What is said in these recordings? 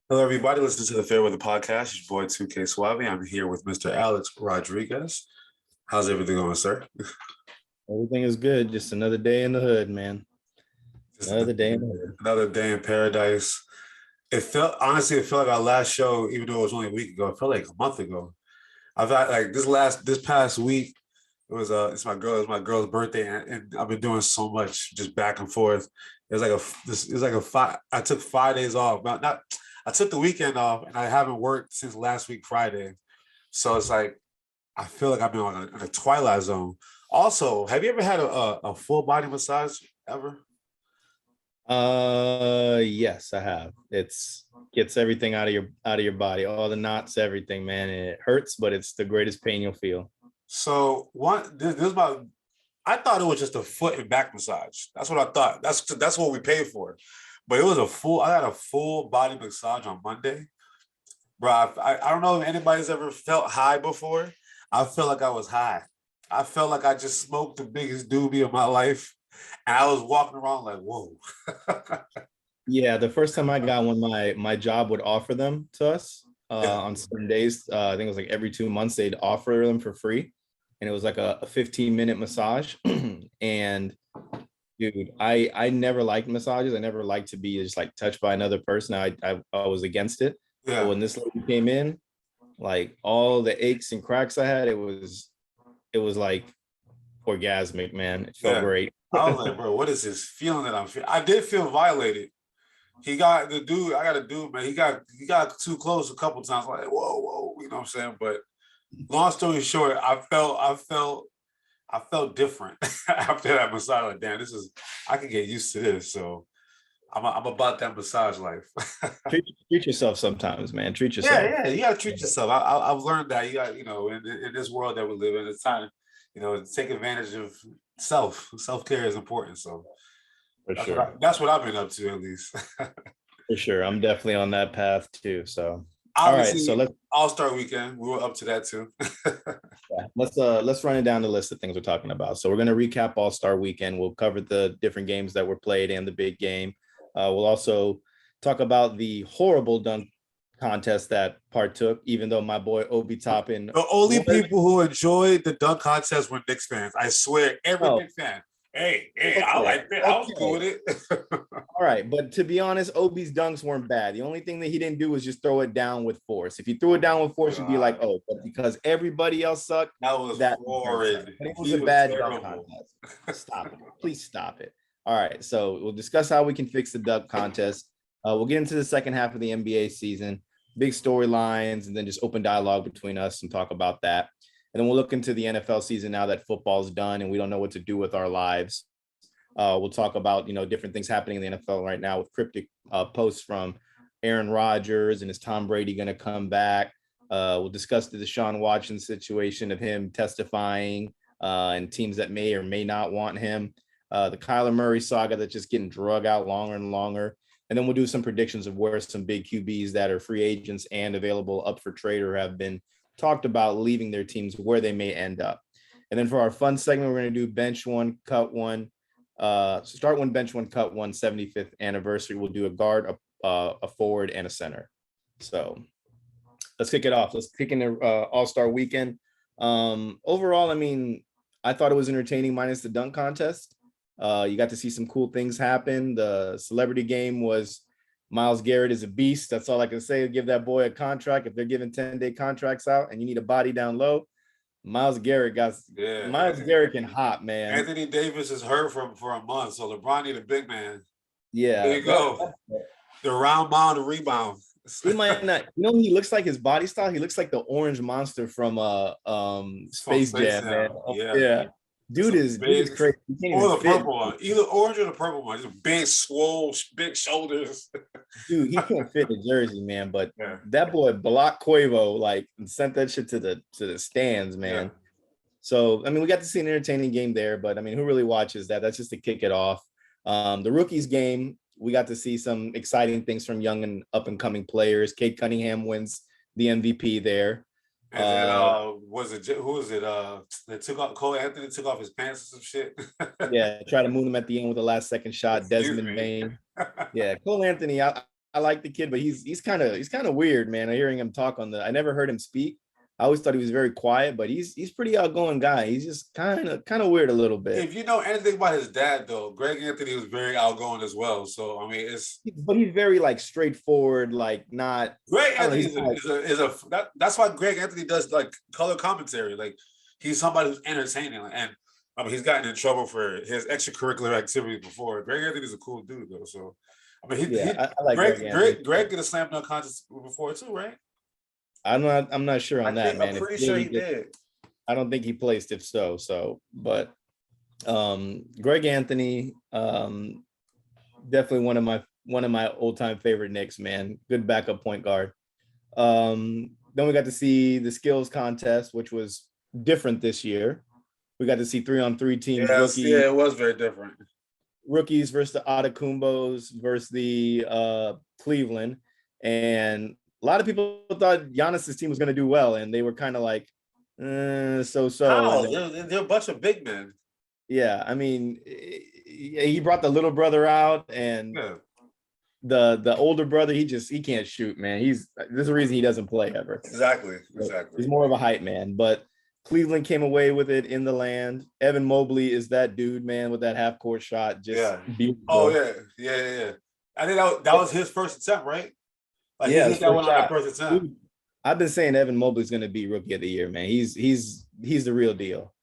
Hello, everybody. Listen to the Fairweather Podcast. It's your boy 2K Suave. I'm here with Mr. Alex Rodriguez. How's everything going, sir? Everything is good. Just another day in the hood, man. Just Another day in the hood. another day in paradise. It felt like our last show, even though it was only a week ago, it felt like a month ago. I've had like this past week. It's my girl's birthday, and I've been doing so much just back and forth. It was like a five. I took 5 days off. Not I took the weekend off, and I haven't worked since last week Friday. So it's like I feel like I've been in a twilight zone. Also, have you ever had a full body massage ever? Yes, I have. It's gets everything out of your body, all the knots, everything, man. And it hurts, but it's the greatest pain you'll feel. So one, this is about. I thought it was just a foot and back massage. That's what I thought. That's what we paid for. But it was a full. I had a full body massage on Monday, bro. I don't know if anybody's ever felt high before. I felt like I was high. I felt like I just smoked the biggest doobie of my life, and I was walking around like, whoa. Yeah, the first time I got one, my job would offer them to us Yeah, on certain days. I think it was like every 2 months they'd offer them for free, and it was like a 15-minute massage. And dude, I never liked massages. I never liked to be just like touched by another person. I was against it. But yeah, when this lady came in, like all the aches and cracks I had, it was like orgasmic, man. It felt yeah. great. I was like, bro, what is this feeling that I'm feeling? I did feel violated. He got the dude. I got a dude, man. He got too close a couple times. Like, whoa, whoa, you know what I'm saying? But long story short, I felt different after that massage. Like, damn, I can get used to this. So I'm about that massage life. Treat yourself sometimes, man. Treat Yeah, yourself. yeah, you gotta treat yourself. I've learned that you got, in this world that we live in, it's time, to take advantage of self. Self care is important. So For sure. that's what I've been up to at least. For sure. I'm definitely on that path too. So all right. So Obviously, let's All Star Weekend, we were up to that too. yeah, let's run it down the list of things we're talking about. So we're gonna recap All-Star weekend. We'll cover the different games that were played and the big game. We'll also talk about the horrible dunk contest that partook, even though my boy Obi Toppin The only was people who enjoyed the dunk contest were Knicks fans. I swear, every oh, Knicks fan. Hey, I okay, like that. I was cool okay. with it. All right, but to be honest, Obi's dunks weren't bad. The only thing that he didn't do was just throw it down with force. If he threw it Oh down with force, you'd be like, God, oh, but because everybody else sucked, that was that part sucked. horrid. But it was He a was bad dunk terrible. contest. Stop it. Please stop it. All right, so we'll discuss how we can fix the dunk contest. We'll get into the second half of the NBA season, big storylines, and then just open dialogue between us and talk about that. And then we'll look into the NFL season now that football's done and we don't know what to do with our lives. We'll talk about different things happening in the NFL right now with cryptic posts from Aaron Rodgers and is Tom Brady going to come back? We'll discuss the Deshaun Watson situation of him testifying and teams that may or may not want him. The Kyler Murray saga that's just getting drug out longer and longer. And then we'll do some predictions of where some big QBs that are free agents and available up for trade or have been talked about leaving their teams, where they may end up. And then for our fun segment, we're going to do bench one, cut one, start one, bench one, cut one, 75th anniversary. We'll do a guard, a forward, and a center. So let's kick it off. Let's kick in the All-Star weekend. Overall, I mean, I thought it was entertaining minus the dunk contest. You got to see some cool things happen. The celebrity game was Miles Garrett is a beast. That's all I can say. Give that boy a contract. If they're giving 10-day contracts out and you need a body down low, Miles Garrett got Yeah, Miles Garrett can hop, man. Anthony Davis is hurt for a month, so LeBron need a big man. There Yeah, you go. The round mound and rebound. he might not. Who he looks like his body style. He looks like the orange monster from From Space Space Jam, man. Jam. Oh, Yeah. yeah, It's dude is big, crazy. He can't even or the fit. purple one. Either orange or the purple one. Just big, swole, big shoulders. Dude, he can't fit a jersey, man. But Yeah. that boy blocked Quavo like and sent that shit to the stands, Yeah. man. So I mean, we got to see an entertaining game there, but I mean, who really watches that? That's just to kick it off. The rookies game, we got to see some exciting things from young and up and coming players. Kate Cunningham wins the MVP there. And then Uh, who was it? They took off Cole Anthony took off his pants or some shit. yeah, try to move him at the end with the last second shot. Excuse Desmond me. Bain. Yeah, Cole Anthony. I like the kid, but he's kind of weird, man. I'm hearing him talk I never heard him speak. I always thought he was very quiet, but he's pretty outgoing guy. He's just kind of weird a little bit. If you know anything about his dad, though, Greg Anthony was very outgoing as well. So I mean, But he's very like straightforward, like not. Greg I don't Anthony know, that's why Greg Anthony does like color commentary. Like he's somebody who's entertaining, and I mean he's gotten in trouble for his extracurricular activities before. Greg Anthony's a cool dude though. So I mean, I like Greg did a slam dunk contest before too, right? I'm not sure on that, man. I'm pretty sure he did. I don't think he placed if so, but Greg Anthony, definitely one of my old-time favorite Knicks, man. Good backup point guard. Then we got to see the skills contest, which was different this year. We got to see 3-on-3 teams. Yes, yeah, it was very different. Rookies versus the Atakumbos versus the Cleveland. And a lot of people thought Giannis's team was going to do well, and they were kind of like, so. They're a bunch of big men. Yeah, I mean, he brought the little brother out, and the older brother, he can't shoot, man. There's a reason he doesn't play ever. Exactly. He's more of a hype man, but Cleveland came away with it in the land. Evan Mobley is that dude, man, with that half court shot. Beautiful. Oh yeah. I think that was his first attempt, right? Like yeah, he hit that one on that first attempt. Dude, I've been saying Evan Mobley's going to be rookie of the year, man. He's the real deal.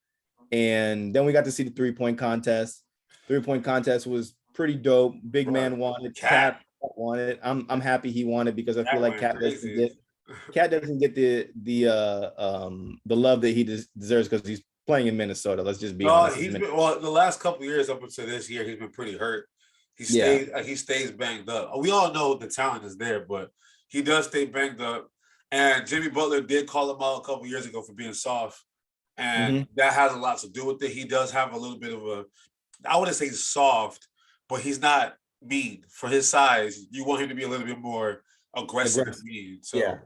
And then we got to see the 3-point contest. 3-point contest was pretty dope. Big man won it. Cat won it. I'm happy he won it because I feel like Cat doesn't get the love that he deserves because he's playing in Minnesota. Let's just be honest. The last couple of years up until this year, he's been pretty hurt. He stays banged up. We all know the talent is there, but he does stay banged up. And Jimmy Butler did call him out a couple of years ago for being soft. And that has a lot to do with it. He does have a little bit of I wouldn't say soft, but he's not mean. For his size, you want him to be a little bit more aggressive and mean. So, yeah.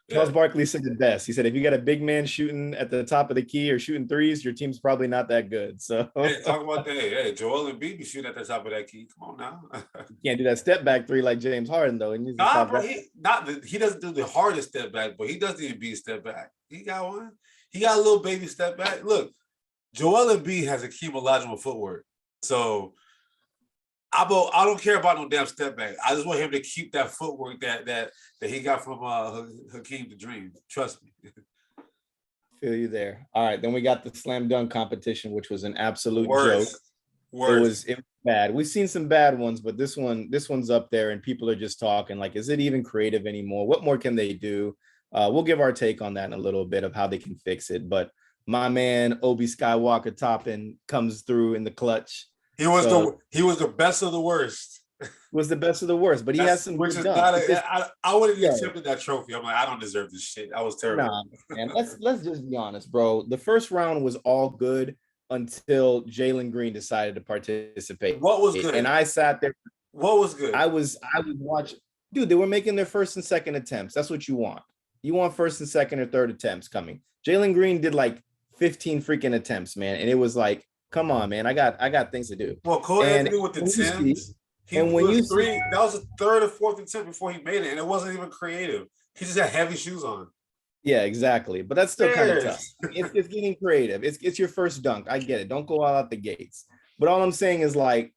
Charles Barkley said it best. He said, if you got a big man shooting at the top of the key or shooting threes, your team's probably not that good. So talk about that. Hey, Joel Embiid be shooting at the top of that key. Come on now. You can't do that step back three like James Harden, though. And he doesn't do the hardest step back, but he does the Embiid step back. He got one. He got a little baby step back. Look, Joel Embiid has Hakeem Olajuwon footwork. So I don't care about no damn step back. I just want him to keep that footwork that he got from Hakeem the Dream. Trust me. Feel you there. All right, then we got the slam dunk competition, which was an absolute joke. It was bad. We've seen some bad ones, but this one's up there, and people are just talking like, is it even creative anymore? What more can they do? We'll give our take on that in a little bit of how they can fix it. But my man Obi Skywalker Toppin comes through in the clutch. He was the best of the worst. Was the best of the worst, but he has some good dunks. I wouldn't have accepted that trophy. I'm like, I don't deserve this shit. I was terrible. Nah, man. Let's just be honest, bro. The first round was all good until Jalen Green decided to participate. What was good? And I sat there. What was good? I was watching. Dude, they were making their first and second attempts. That's what you want. You want first and second or third attempts coming. Jalen Green did like 15 freaking attempts, man. And it was like, come on, man. I got things to do. Well, Cole Anthony with the 10s. That was the third or fourth attempt before he made it, and it wasn't even creative. He just had heavy shoes on. Yeah, exactly. But that's still kind of tough. It's getting creative. It's your first dunk. I get it. Don't go all out the gates. But all I'm saying is like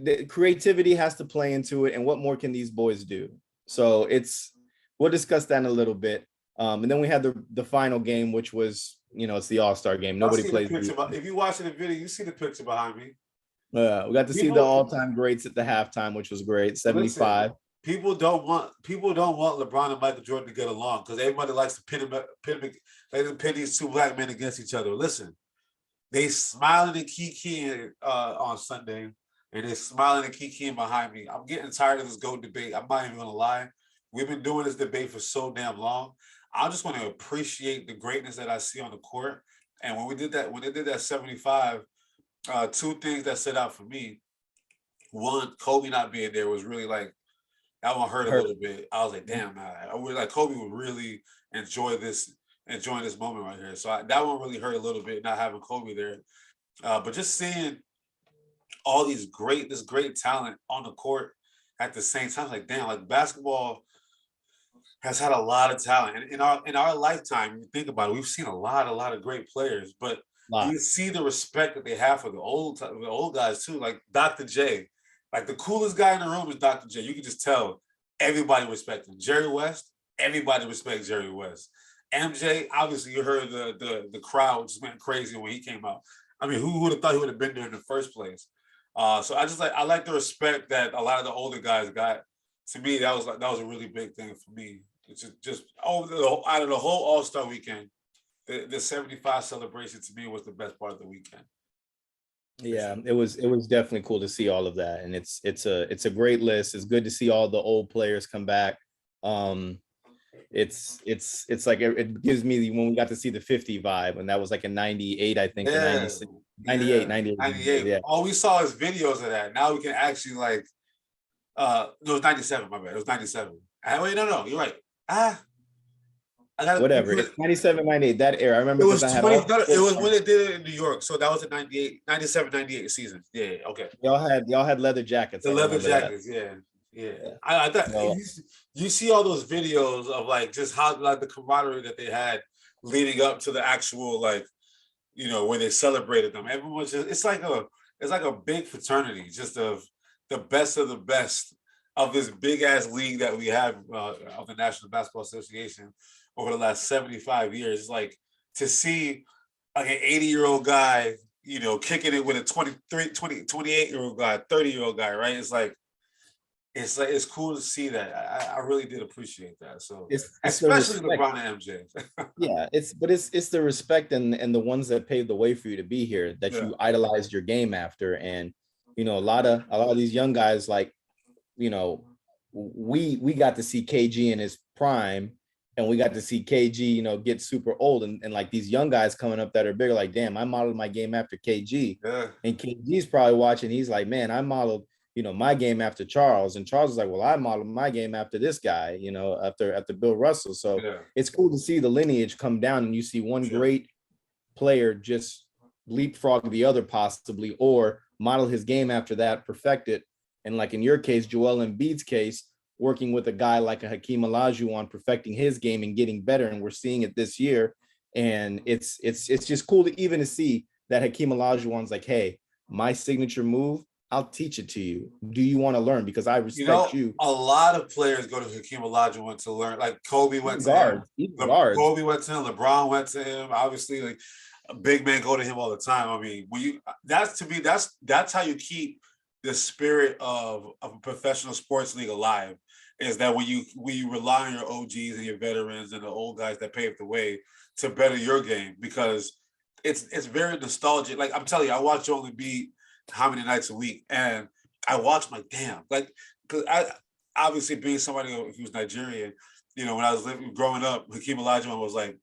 the creativity has to play into it, and what more can these boys do? So we'll discuss that in a little bit. And then we had the final game, which was, it's the All-Star game. Nobody plays. If you watching the video, you see the picture behind me. We got to see the all-time greats at the halftime, which was great. 75. Listen, people don't want LeBron and Michael Jordan to get along because everybody likes to pin these two black men against each other. Listen, they smiling and kikiing on Sunday, and they're smiling and kikiing behind me. I'm getting tired of this GOAT debate. I'm not even gonna lie. We've been doing this debate for so damn long. I just want to appreciate the greatness that I see on the court. And when they did that 75, two things that stood out for me. One, Kobe not being there was really like, that one hurt a little bit. I was like, damn, I would like Kobe would really enjoying this moment right here. So that one really hurt a little bit, not having Kobe there. But just seeing all this great talent on the court at the same time, like damn, like basketball has had a lot of talent. And in our lifetime, you think about it, we've seen a lot of great players, but Lot. you see the respect that they have for the old guys too, like Dr. J. Like the coolest guy in the room is Dr. J. You can just tell everybody respects him. Jerry West, everybody respects Jerry West. MJ, obviously you heard the crowd just went crazy when he came out. I mean, who would have thought he would have been there in the first place? So I like the respect that a lot of the older guys got. To me, that was a really big thing for me. It's just out of the whole All-Star weekend, the 75 celebration to me was the best part of the weekend. Yeah, it was definitely cool to see all of that, and it's a great list. It's good to see all the old players come back. It's like it gives me when we got to see the 50 vibe, and that was like in 98, I think, Yeah, 96, 98, 98. Yeah. All we saw is videos of that. Now we can actually like it was 97, my bad. It was 97. Wait, no, you're right. I gotta Whatever. It's 97, 98, that era. I remember It was because I had 20. all It was when they did it in New York. So that was the 98, 97, 98 season. Yeah, okay. y'all had leather jackets. The I leather remember that. jackets, yeah. I thought So, you see all those videos of like just how like the camaraderie that they had leading up to the actual like when they celebrated them. Everyone's just it's like a big fraternity, just of the best of this big ass league that we have of the National Basketball Association over the last 75 years. It's like to see like an 80-year-old guy, kicking it with a 28-year-old guy, 30-year-old guy, right? It's cool to see that. I really did appreciate that. So it's especially LeBron and MJ. Yeah, it's the respect and the ones that paved the way for you to be here that you idolized your game after. And a lot of these young guys, like we got to see KG in his prime, and we got to see KG get super old, and like these young guys coming up that are bigger, like damn, I modeled my game after KG. And KG's probably watching, he's like, man, I modeled my game after Charles, and Charles is like, well, I modeled my game after this guy, after Bill Russell. So it's cool to see the lineage come down, and you see one great player just leapfrog the other possibly, or model his game after that, perfect it. And like in your case, Joel Embiid's case, working with a guy like a Hakeem Olajuwon, perfecting his game and getting better, and we're seeing it this year. And it's just cool to see that Hakeem Olajuwon's like, hey, my signature move, I'll teach it to you. Do you want to learn? Because I respect you. A lot of players go to Hakeem Olajuwon to learn. Like Kobe went to him. Kobe went to him. LeBron went to him. Obviously, like big men go to him all the time. I mean, that's how you keep the spirit of a professional sports league alive. Is that when you rely on your OGs and your veterans and the old guys that paved the way to better your game, because it's very nostalgic. Like I'm telling you, I watch Joel Embiid how many nights a week, and I watch my damn, like, because I obviously being somebody who's Nigerian, when I was growing up, Hakeem Olajuwon was like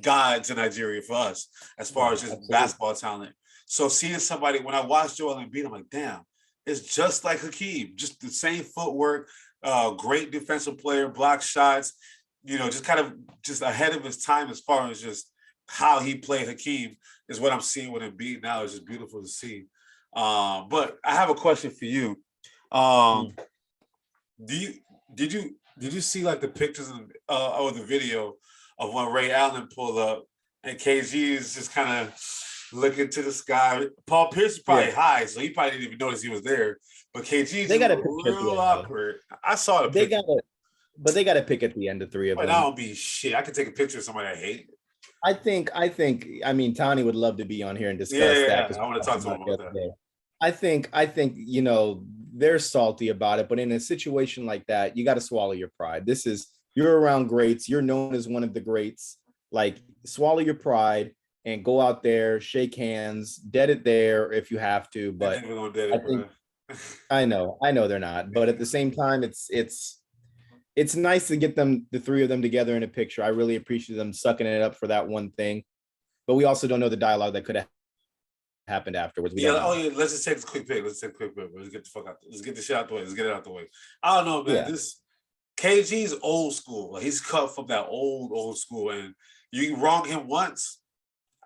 God to Nigeria for us as far as just basketball talent. So seeing somebody, when I watched Joel Embiid, I'm like, damn, it's just like Hakeem, just the same footwork, great defensive player, block shots, just kind of just ahead of his time as far as just how he played Hakeem is what I'm seeing with Embiid now. It's just beautiful to see. But I have a question for you. Did you see like the pictures or the video of when Ray Allen pulled up and KG is just kind of looking to the sky? Paul Pierce is probably high, so he probably didn't even notice he was there. But KG they got a real awkward. I saw the picture. But they got to pick at the end of three of them. That don't be shit. I could take a picture of somebody I hate. I think. I mean, Tony would love to be on here and discuss that. I want to talk to him about that. I think they're salty about it, but in a situation like that, you got to swallow your pride. You're around greats. You're known as one of the greats. Like, swallow your pride and go out there, shake hands, dead it there if you have to. But I know they're not. But at the same time, it's nice to get the three of them together in a picture. I really appreciate them sucking it up for that one thing. But we also don't know the dialogue that could have happened afterwards. Let's just take this quick pick. Let's get the fuck out. Let's get the shit out the way. Let's get it out the way. I don't know, man. This KG's old school. Like, he's cut from that old school, and you wrong him once,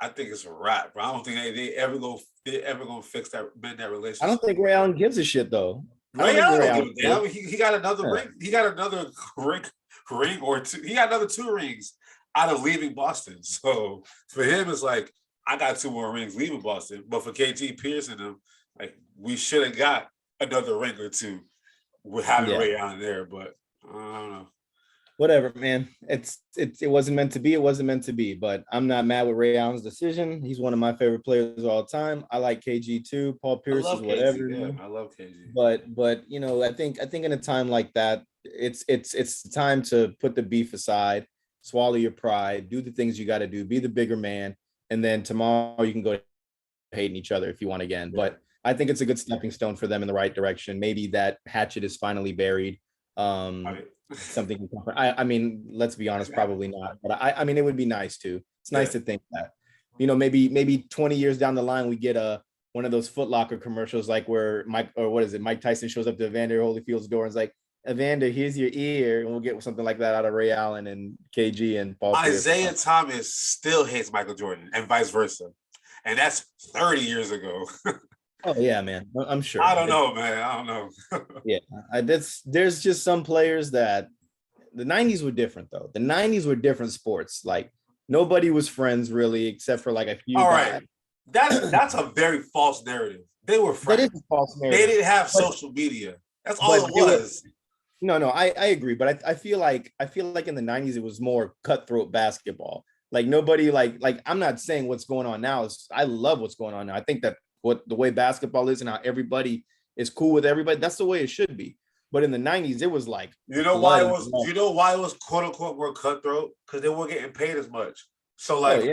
I think it's a wrap, bro. I don't think they ever gonna fix that relationship. I don't think Ray Allen gives a shit though. I don't Ray think Allen Ray don't Allen. give a damn. He got another Yeah. ring. He got another ring or two. He got another 2 rings out of leaving Boston. So for him, it's like I got 2 more rings leaving Boston. But for KG Pierce and them, like we should have got another ring or 2 with having Yeah. Ray Allen there. But I don't know. Whatever, man. It wasn't meant to be. It wasn't meant to be. But I'm not mad with Ray Allen's decision. He's one of my favorite players of all time. I like KG too. Paul I Pierce is love KG. whatever. Yeah, I love KG. But you know, I think in a time like that, it's time to put the beef aside, swallow your pride, do the things you got to do, be the bigger man, and then tomorrow you can go hating each other if you want again. Yeah. But I think it's a good stepping stone for them in the right direction. Maybe that hatchet is finally buried. Right. Something. I mean, let's be honest, probably not. But I mean, it would be nice to. It's nice to think that, you know, maybe 20 years down the line we get one of those Foot Locker commercials like where Mike Tyson shows up to Evander Holyfield's door and is like, Evander, here's your ear, and we'll get something like that out of Ray Allen and KG and Paul Pierce. Isaiah Thomas still hates Michael Jordan and vice versa, and that's 30 years ago. Oh yeah, man. I'm sure. I don't know, man. I don't know. Yeah, there's just some players that the 90s were different though. The 90s were different sports. Like nobody was friends really, except for like a few. All right, that's a very false narrative. They were friends. That is a false narrative. They didn't have social media. That's all it was. No, I agree, but I feel like in the 90s it was more cutthroat basketball. Like nobody like I'm not saying what's going on now is I love what's going on now. I think that the way basketball is and how everybody is cool with everybody, that's the way it should be. But in the 90s, it was like why it was quote unquote more cutthroat? Because they weren't getting paid as much. So like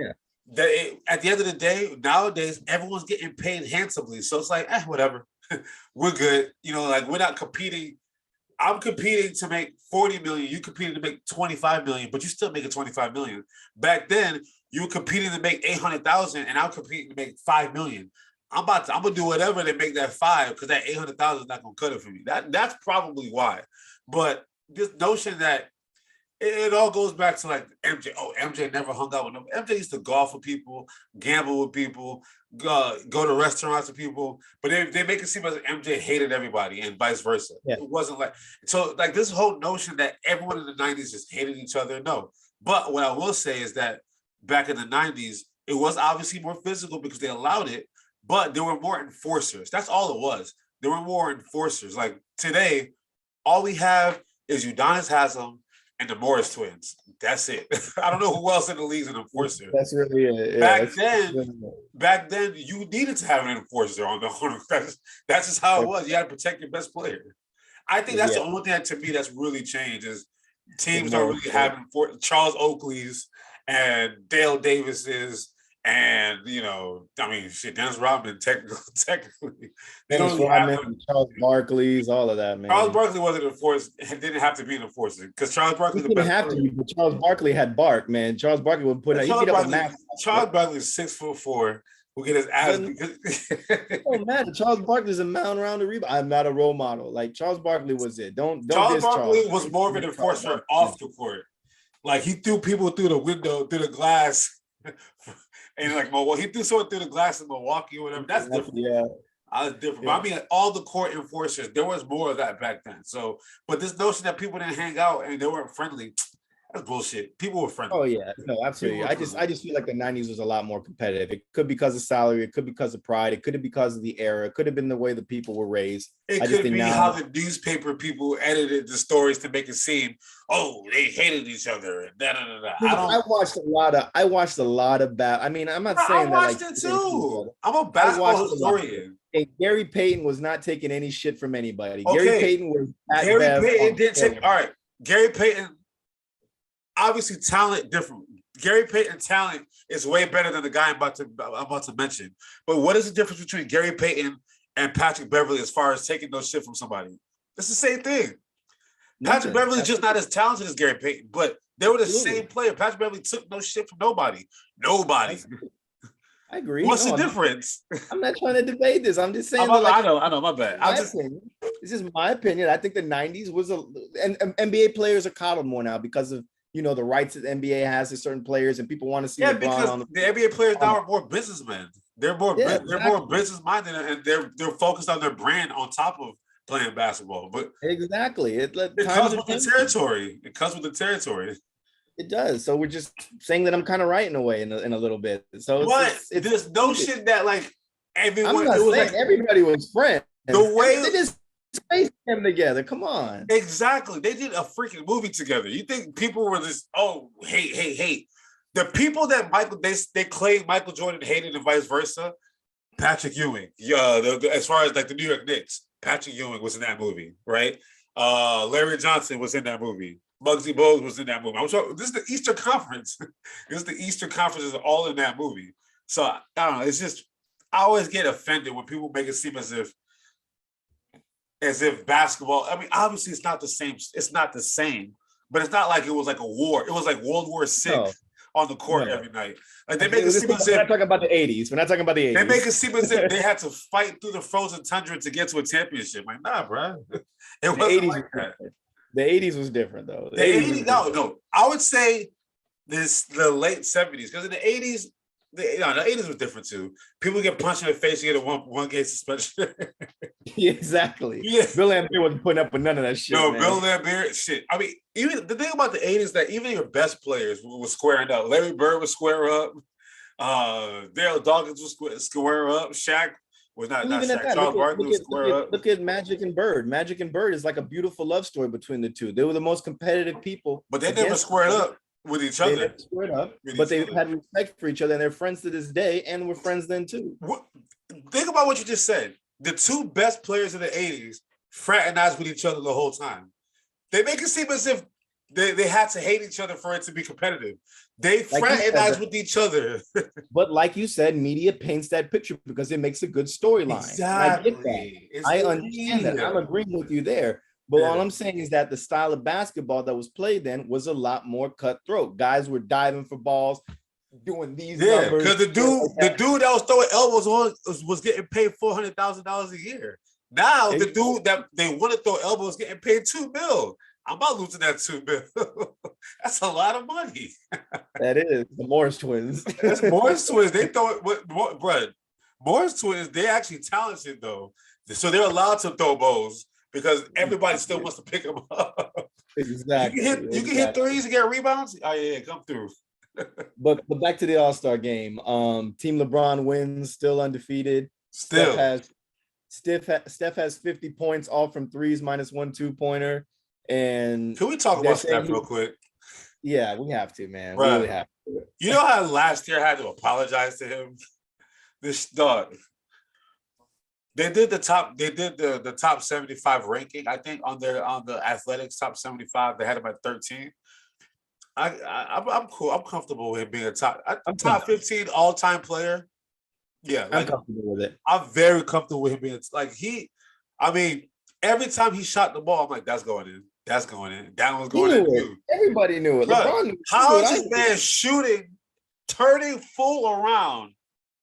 at the end of the day, nowadays everyone's getting paid handsomely. So it's like, whatever. We're good. You know, like we're not competing. I'm competing to make 40 million. You competing to make 25 million, but you still making 25 million. Back then, you were competing to make 800,000, and I'm competing to make 5 million. I'm gonna do whatever to make that 5 because that 800,000 is not gonna cut it for me. That's probably why. But this notion that it all goes back to like MJ. Oh, MJ never hung out with them. MJ used to golf with people, gamble with people, go to restaurants with people. But they make it seem as if MJ hated everybody and vice versa. Yeah. It wasn't like so. Like this whole notion that everyone in the 90s just hated each other. No. But what I will say is that back in the 90s, it was obviously more physical because they allowed it. But there were more enforcers. That's all it was. There were more enforcers. Like today, all we have is Udonis Haslem and the Morris twins. That's it. I don't know who else in the league is an enforcer. That's really it. Yeah, back then, you needed to have an enforcer on the corner. That's just how it was. You had to protect your best player. I think that's the only thing that, to me that's really changed is teams don't really have Charles Oakley's and Dale Davis's. And Dennis Rodman technically, they don't have Charles Barkley's, all of that, man. Charles Barkley wasn't enforced; didn't have to be an enforcer because Charles Barkley didn't have to be. But Charles Barkley had bark, man. Charles Barkley would put. Charles Barkley is 6'4", who get his ass. Oh man, Charles Barkley's a mound around the rebound. I'm not a role model. Like Charles Barkley was it. Don't Charles Barkley was more of an enforcer off the court. Like he threw people through the window, through the glass. And like he threw someone through the glass in Milwaukee or whatever. That's different. Yeah, that's different. Yeah. But I mean, like, all the court enforcers, there was more of that back then. So, but this notion that people didn't hang out and they weren't friendly, that's bullshit. People were friendly. Oh yeah, no, absolutely. I just feel like the 90s was a lot more competitive. It could be because of salary, it could be because of pride, it could have been because of the era, it could have been the way the people were raised. It could be how the newspaper people edited the stories to make it seem, they hated each other. I watched a lot of bad. I mean, I'm not saying that. I watched it too. I'm a basketball historian. And Gary Payton was not taking any shit from anybody. Okay. Gary Payton was. Gary Payton. Obviously, talent different. Gary Payton's talent is way better than the guy I'm about to mention. But what is the difference between Gary Payton and Patrick Beverly as far as taking no shit from somebody? It's the same thing. Patrick Beverly's just not as talented as Gary Payton, but they were the same player. Patrick Beverly took no shit from nobody. Nobody. I agree. What's the difference? I'm not trying to debate this. I'm just saying. I know. My bad. This is my opinion. I think the 90s was and NBA players are coddled more now because of the rights that the NBA has to certain players, and people want to see LeBron because on the NBA players now are more businessmen. They're more business minded, and they're focused on their brand on top of playing basketball. But Exactly. it Times comes are with the changing. territory. It comes with the territory. It does. So we're just saying that I'm kind of right in a way, in a little bit. So But it's there's no shit that like I'm everyone. not It was saying like everybody was friends. the way They just spaced them together. Come on. exactly they did a freaking movie together. You think people were just hate? The people that they claim Michael Jordan hated and vice versa. Patrick Ewing, as far as like the New York Knicks, Patrick Ewing was in that movie, right? Larry Johnson was in that movie. Muggsy Bogues was in that movie. I'm sorry, this is the Eastern Conference. This is the Eastern Conference is all in that movie. So I don't know. It's just I always get offended when people make it seem as if basketball. I mean, obviously it's not the same. It's not the same, but it's not like it was like a war. It was like World War VI on the court every night. Like they make it seem as if we're not talking about the 80s. We're not talking about the 80s. They make it seem as if they had to fight through the frozen tundra to get to a championship. Like, nah, bro. It wasn't like that. The 80s was different though. The 80s, no. I would say the late 70s, because in the 80s, the 80s was different too. People get punched in the face, you get a one game suspension. Yeah, exactly. Yeah. Bill Laimbeer wasn't putting up with none of that shit. No, man. Bill Laimbeer, shit. I mean, even the thing about the 80s that even your best players were squaring up. Larry Bird would square up. Daryl Dawkins was square up. Shaq was not Shaq. Charles Barkley was square up. Look at Magic and Bird. Magic and Bird is like a beautiful love story between the two. They were the most competitive people. But they never squared up with each other. They never squared up, but they had respect for each other, and they're friends to this day, and we're friends then too. Think about what you just said. The two best players in the 80s fraternized with each other the whole time. They make it seem as if they had to hate each other for it to be competitive. They fraternized with each other. But like you said, media paints that picture because it makes a good storyline. Exactly. I get that. I understand that. I'm agreeing with you there. But all I'm saying is that the style of basketball that was played then was a lot more cutthroat. Guys were diving for balls, doing these numbers. Because the dude that was throwing elbows on was getting paid $400,000 a year. Now the dude that they want to throw elbows getting paid $2 million. I'm about losing that $2 million. That's a lot of money. That is the Morris twins. That's Morris twins. They throw it, bro. Morris twins. They're actually talented though, so they're allowed to throw bows because everybody still wants to pick them up. Exactly. You can hit threes and get rebounds. Oh yeah, come through. But back to the All-Star game. Team LeBron wins, still undefeated. Still. Steph has 50 points, all from threes, minus 1 2-pointer. And can we talk about Steph real quick? Yeah, we have to, man. Right. We really have to. You know how last year I had to apologize to him? This dog. They did the top 75 ranking, I think, on the Athletics top 75. They had him at 13. I'm cool. I'm comfortable with him being a top 15 all-time player. Yeah, I'm comfortable with it. I'm very comfortable with him being like I mean, every time he shot the ball, I'm like, that's going in. That's going in. That one's going in too. Everybody knew it. LeBron knew how is this man shooting, turning full around,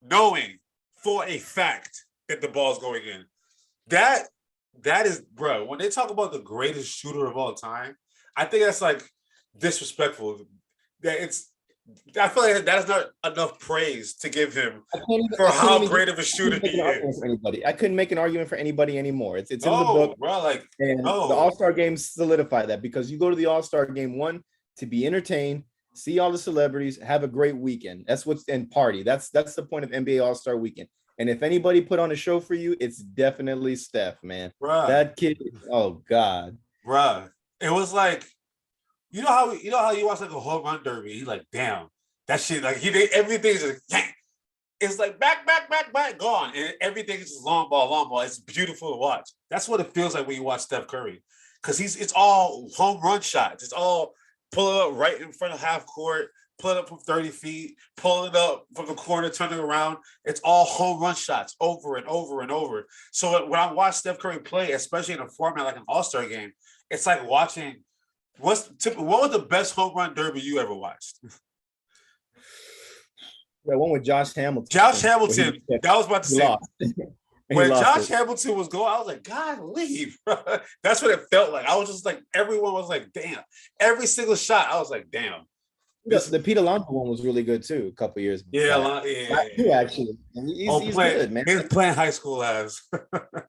knowing for a fact that the ball's going in? That is, bro, when they talk about the greatest shooter of all time, I think that's like disrespectful. I feel like that is not enough praise to give him for how great of a shooter he is. I couldn't make an argument for anybody anymore. It's in the book, bro. The All-Star game solidified that because you go to the All-Star game to be entertained, see all the celebrities, have a great weekend. That's what's in party. That's the point of NBA All-Star Weekend. And if anybody put on a show for you, it's definitely Steph, man. Bruh. That kid. Oh God, bruh. It was like. You know how you watch like a home run derby. He's like, damn, that shit. Like everything's just it's like back, gone, and everything is just long ball. It's beautiful to watch. That's what it feels like when you watch Steph Curry, because it's all home run shots. It's all pulling up right in front of half court, pulling up from 30 feet, pulling up from the corner, turning around. It's all home run shots over and over and over. So when I watch Steph Curry play, especially in a format like an All-Star game, it's like watching. What was the best home run derby you ever watched? That one with Josh Hamilton. That was about to say. When Josh Hamilton was going, I was like, God, leave. That's what it felt like. I was just like, everyone was like, damn. Every single shot, I was like, damn. The Pete Alonso one was really good too. A couple years back. Yeah. Actually, he's good, man. He's playing high school as.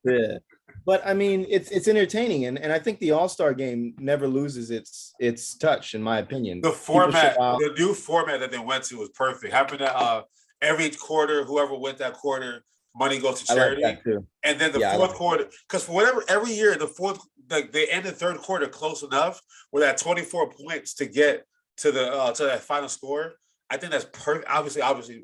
Yeah. But I mean, it's entertaining, and I think the All-Star game never loses its touch, in my opinion. The People show format, out. the new format that they went to was perfect. Happened that every quarter, whoever went that quarter, money goes to I like charity, that too. and then the Yeah, fourth quarter, because for whatever every year the fourth, like they end the third quarter close enough where that 24 points to get to that final score. I think that's perfect. Obviously,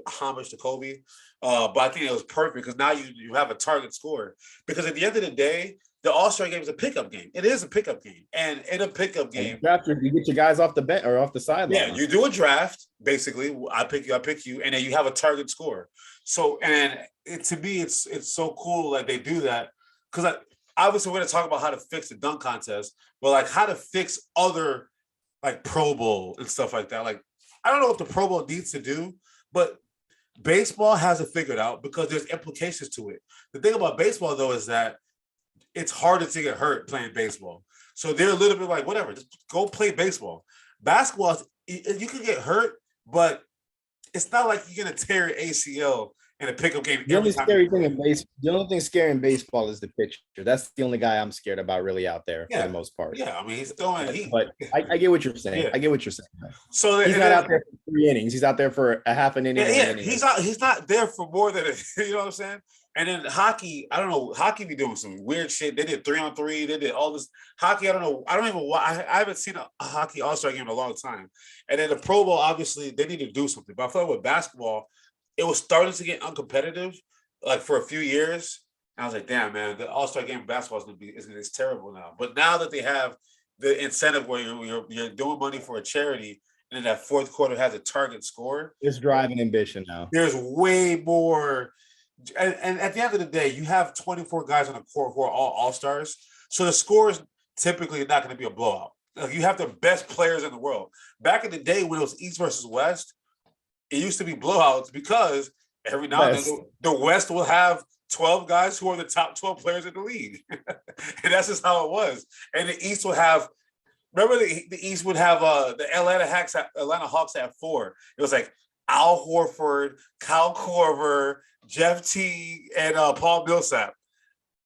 homage to Kobe, but I think it was perfect because now you have a target score. Because at the end of the day, the All-Star game is a pickup game. It is a pickup game, and in a pickup game, you get your guys off the bench or off the yeah, sideline. you do a draft basically. I pick you, and then you have a target score. So, and to me, it's so cool that they do that because obviously we're going to talk about how to fix the dunk contest, but like how to fix other like Pro Bowl and stuff like that. Like I don't know what the Pro Bowl needs to do, but baseball has it figured out because there's implications to it. The thing about baseball though is that it's harder to get hurt playing baseball. So they're a little bit like, whatever, just go play baseball. Basketball, you can get hurt, but it's not like you're gonna tear your ACL in a pickup game The every only time you scary thing play. in baseball, the only thing scary in baseball is the pitcher. That's the only guy I'm scared about really out there for the Yeah, most part. yeah. I mean, he's throwing But, heat. but I get what you're saying. Yeah. I get what you're saying. So He's not out there for 3 innings. He's out there for a half an inning. Yeah, or an yeah. inning. He's not there for more than you know what I'm saying. And then hockey, I don't know. Hockey be doing some weird shit. They did 3-on-3. They did all this hockey. I don't know. I don't even. I haven't seen a hockey All-Star game in a long time. And then the Pro Bowl, obviously, they need to do something. But I feel like with basketball, it was starting to get uncompetitive, like for a few years. And I was like, damn, man, the All-Star game of basketball is gonna be it's terrible now. But now that they have the incentive where you're doing money for a charity, and then that fourth quarter has a target score. It's driving ambition now. There's way more. And at the end of the day, you have 24 guys on the court who are all stars. So the score is typically not going to be a blowout. Like you have the best players in the world. Back in the day when it was East versus West, it used to be blowouts because every now and then the West will have 12 guys who are the top 12 players in the league. And that's just how it was. And the East will have, remember the East would have the Atlanta Hawks at 4. It was like Al Horford, Kyle Korver, Jeff Teague, and Paul Millsap.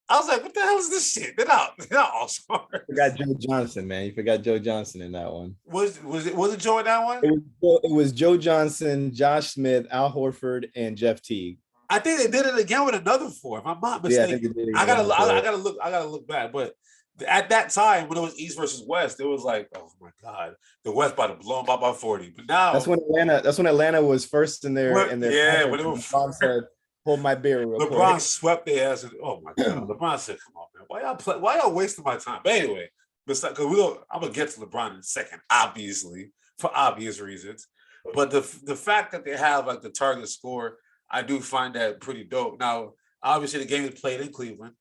I was like, what the hell is this shit? They're not all stars. You forgot Joe Johnson, man. You forgot Joe Johnson in that one. Was it Joe in that one? It was Joe Johnson, Josh Smith, Al Horford, and Jeff Teague. I think they did it again with another 4, if I'm not mistaken. Yeah, I gotta look back. But at that time, when it was East versus West, it was like, oh my God, the West about to blow them up by 40. But now that's when Atlanta was first in their when it was LeBron said, hold my beer real quick. LeBron swept their ass. Oh my God. LeBron said, come on, man. Why y'all wasting my time? But anyway, because I'm gonna get to LeBron in a second, obviously, for obvious reasons. But the fact that they have like the target score, I do find that pretty dope. Now, obviously, the game is played in Cleveland.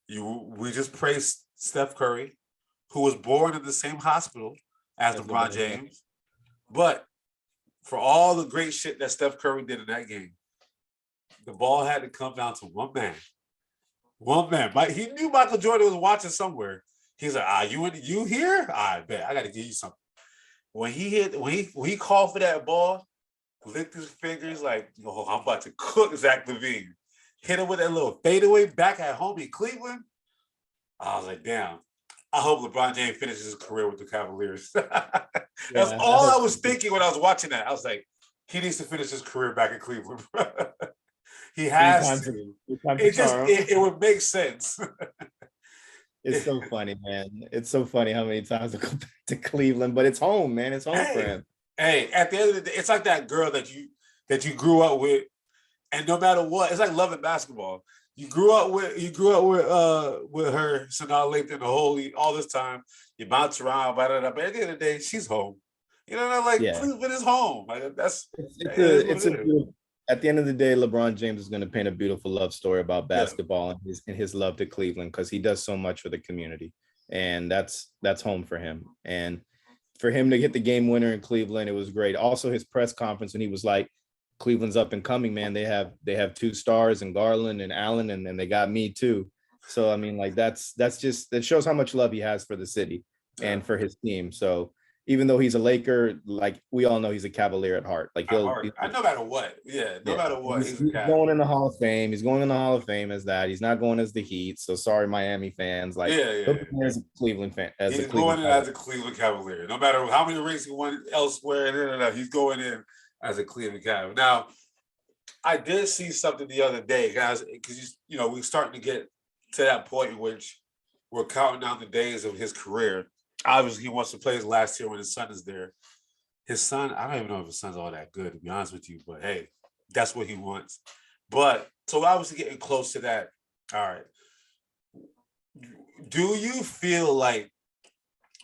We just praised Steph Curry, who was born in the same hospital as LeBron James. But for all the great shit that Steph Curry did in that game, the ball had to come down to one man. One man. He knew Michael Jordan was watching somewhere. He's like, you here? I bet I got to give you something. When he called for that ball, licked his fingers like, oh, I'm about to cook Zach LaVine. Hit him with that little fadeaway back at home in Cleveland. I was like, damn. I hope LeBron James finishes his career with the Cavaliers. That's all I was thinking when I was watching that. I was like, he needs to finish his career back in Cleveland. He has to. It would make sense. It's so funny, man. It's so funny how many times I go back to Cleveland, but it's home, man. It's home for him. Hey, at the end of the day, it's like that girl that you grew up with, and no matter what, it's like loving basketball. You grew up with her, Sanaa Lathan, all this time. You bounce around, but at the end of the day, she's home. You know, like Cleveland is home. Like at the end of the day, LeBron James is going to paint a beautiful love story about basketball and his love to Cleveland because he does so much for the community, and that's home for him. And for him to get the game winner in Cleveland, it was great. Also, his press conference when he was like, Cleveland's up and coming, man. They have 2 stars in Garland and Allen, and then they got me too. So I mean, like that shows how much love he has for the city and for his team. So even though he's a Laker, like we all know he's a Cavalier at heart. Like At heart, no matter what. Yeah, no yeah, matter what, he's he's a cat. going in the Hall of Fame. He's going in the Hall of Fame as that. He's not going as the Heat. So sorry, Miami fans. Like Yeah, yeah, he'll yeah. be there as a Cleveland fan, as a He's going Cleveland in as Cavalier. a Cleveland Cavalier. No matter how many rings he won elsewhere, he's going in as a Cleveland Cavalier. Now, I did see something the other day, guys, because we're starting to get to that point in which we're counting down the days of his career. Obviously, he wants to play his last year when his son is there. His son, I don't even know if his son's all that good, to be honest with you, but hey, that's what he wants. But so obviously getting close to that. All right. Do you feel like,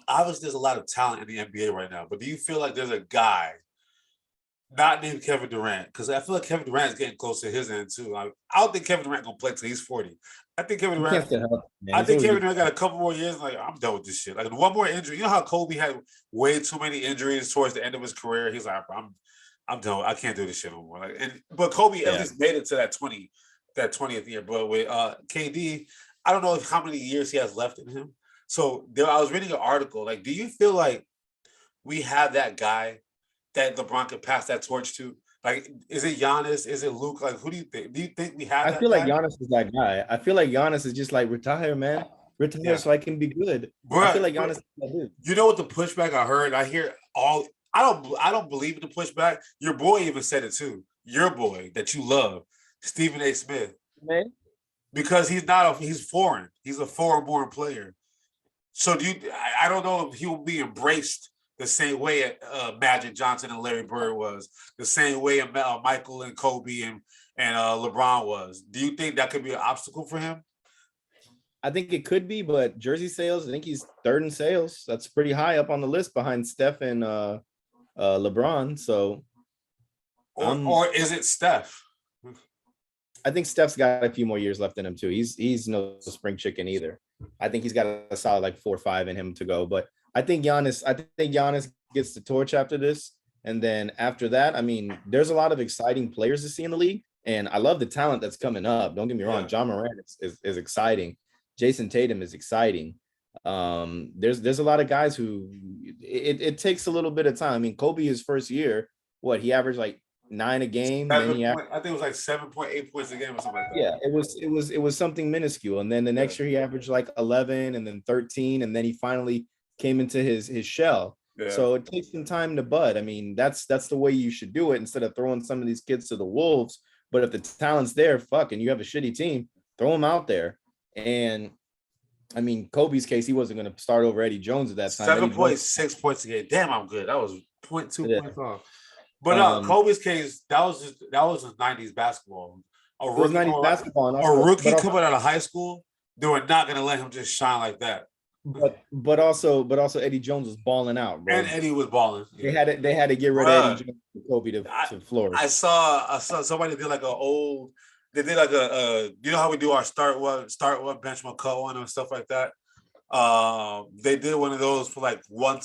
obviously there's a lot of talent in the NBA right now, but do you feel like there's a guy not named Kevin Durant? Because I feel like Kevin Durant is getting close to his end too. I don't think Kevin Durant gonna play till he's 40. I think Kevin He can't Durant. stay healthy, man. I He's think always Kevin Durant got a couple more years. Like, I'm done with this shit. Like, one more injury. You know how Kobe had way too many injuries towards the end of his career. He's like, I'm done. I can't do this shit no more. But Kobe at least made it to that 20th year. But with KD, I don't know how many years he has left in him. So I was reading an article. Like, do you feel like we have that guy that LeBron could pass that torch to? Like, is it Giannis? Is it Luke? Like, who do you think? Do you think we have? I feel like Giannis is that guy. I feel like Giannis is just like retire, man. Retire so I can be good. I feel like Giannis is that dude. You know what the pushback I heard? I hear all. I don't believe in the pushback. Your boy even said it too. Your boy that you love, Stephen A. Smith, Man, because he's foreign. He's a foreign-born player. So I don't know if he will be embraced the same way Magic Johnson and Larry Bird was, the same way Michael and Kobe and LeBron was. Do you think that could be an obstacle for him? I think it could be, but jersey sales, I think he's third in sales. That's pretty high up on the list behind Steph and LeBron. So, or is it Steph? I think Steph's got a few more years left in him too. He's no spring chicken either. I think he's got a solid like 4 or 5 in him to go. But I think Giannis gets the torch after this. And then after that, I mean, there's a lot of exciting players to see in the league. And I love the talent that's coming up. Don't get me wrong. John Morant is exciting. Jason Tatum is exciting. There's a lot of guys who it takes a little bit of time. I mean, Kobe, his first year, he averaged like 9 a game. I think it was like 7.8 points a game or something like that. Yeah, it was something minuscule. And then the next year he averaged like 11 and then 13, and then he finally came into his shell. Yeah. So it takes some time to bud. I mean, that's the way you should do it instead of throwing some of these kids to the wolves. But if the talent's there, and you have a shitty team, throw them out there. And I mean, Kobe's case, he wasn't going to start over Eddie Jones at that time. 7.6 points a game. Damn, I'm good. That was 0.2 points off. But Kobe's case, that was just 90s basketball. A rookie coming out of high school, they were not going to let him just shine like that. But also Eddie Jones was balling out, bro. And Eddie was balling. Yeah. They had to get rid of Eddie Jones for Kobe to flourish. I saw somebody did like they did like you know how we do our start one, benchmark cut one and stuff like that. They did one of those for like one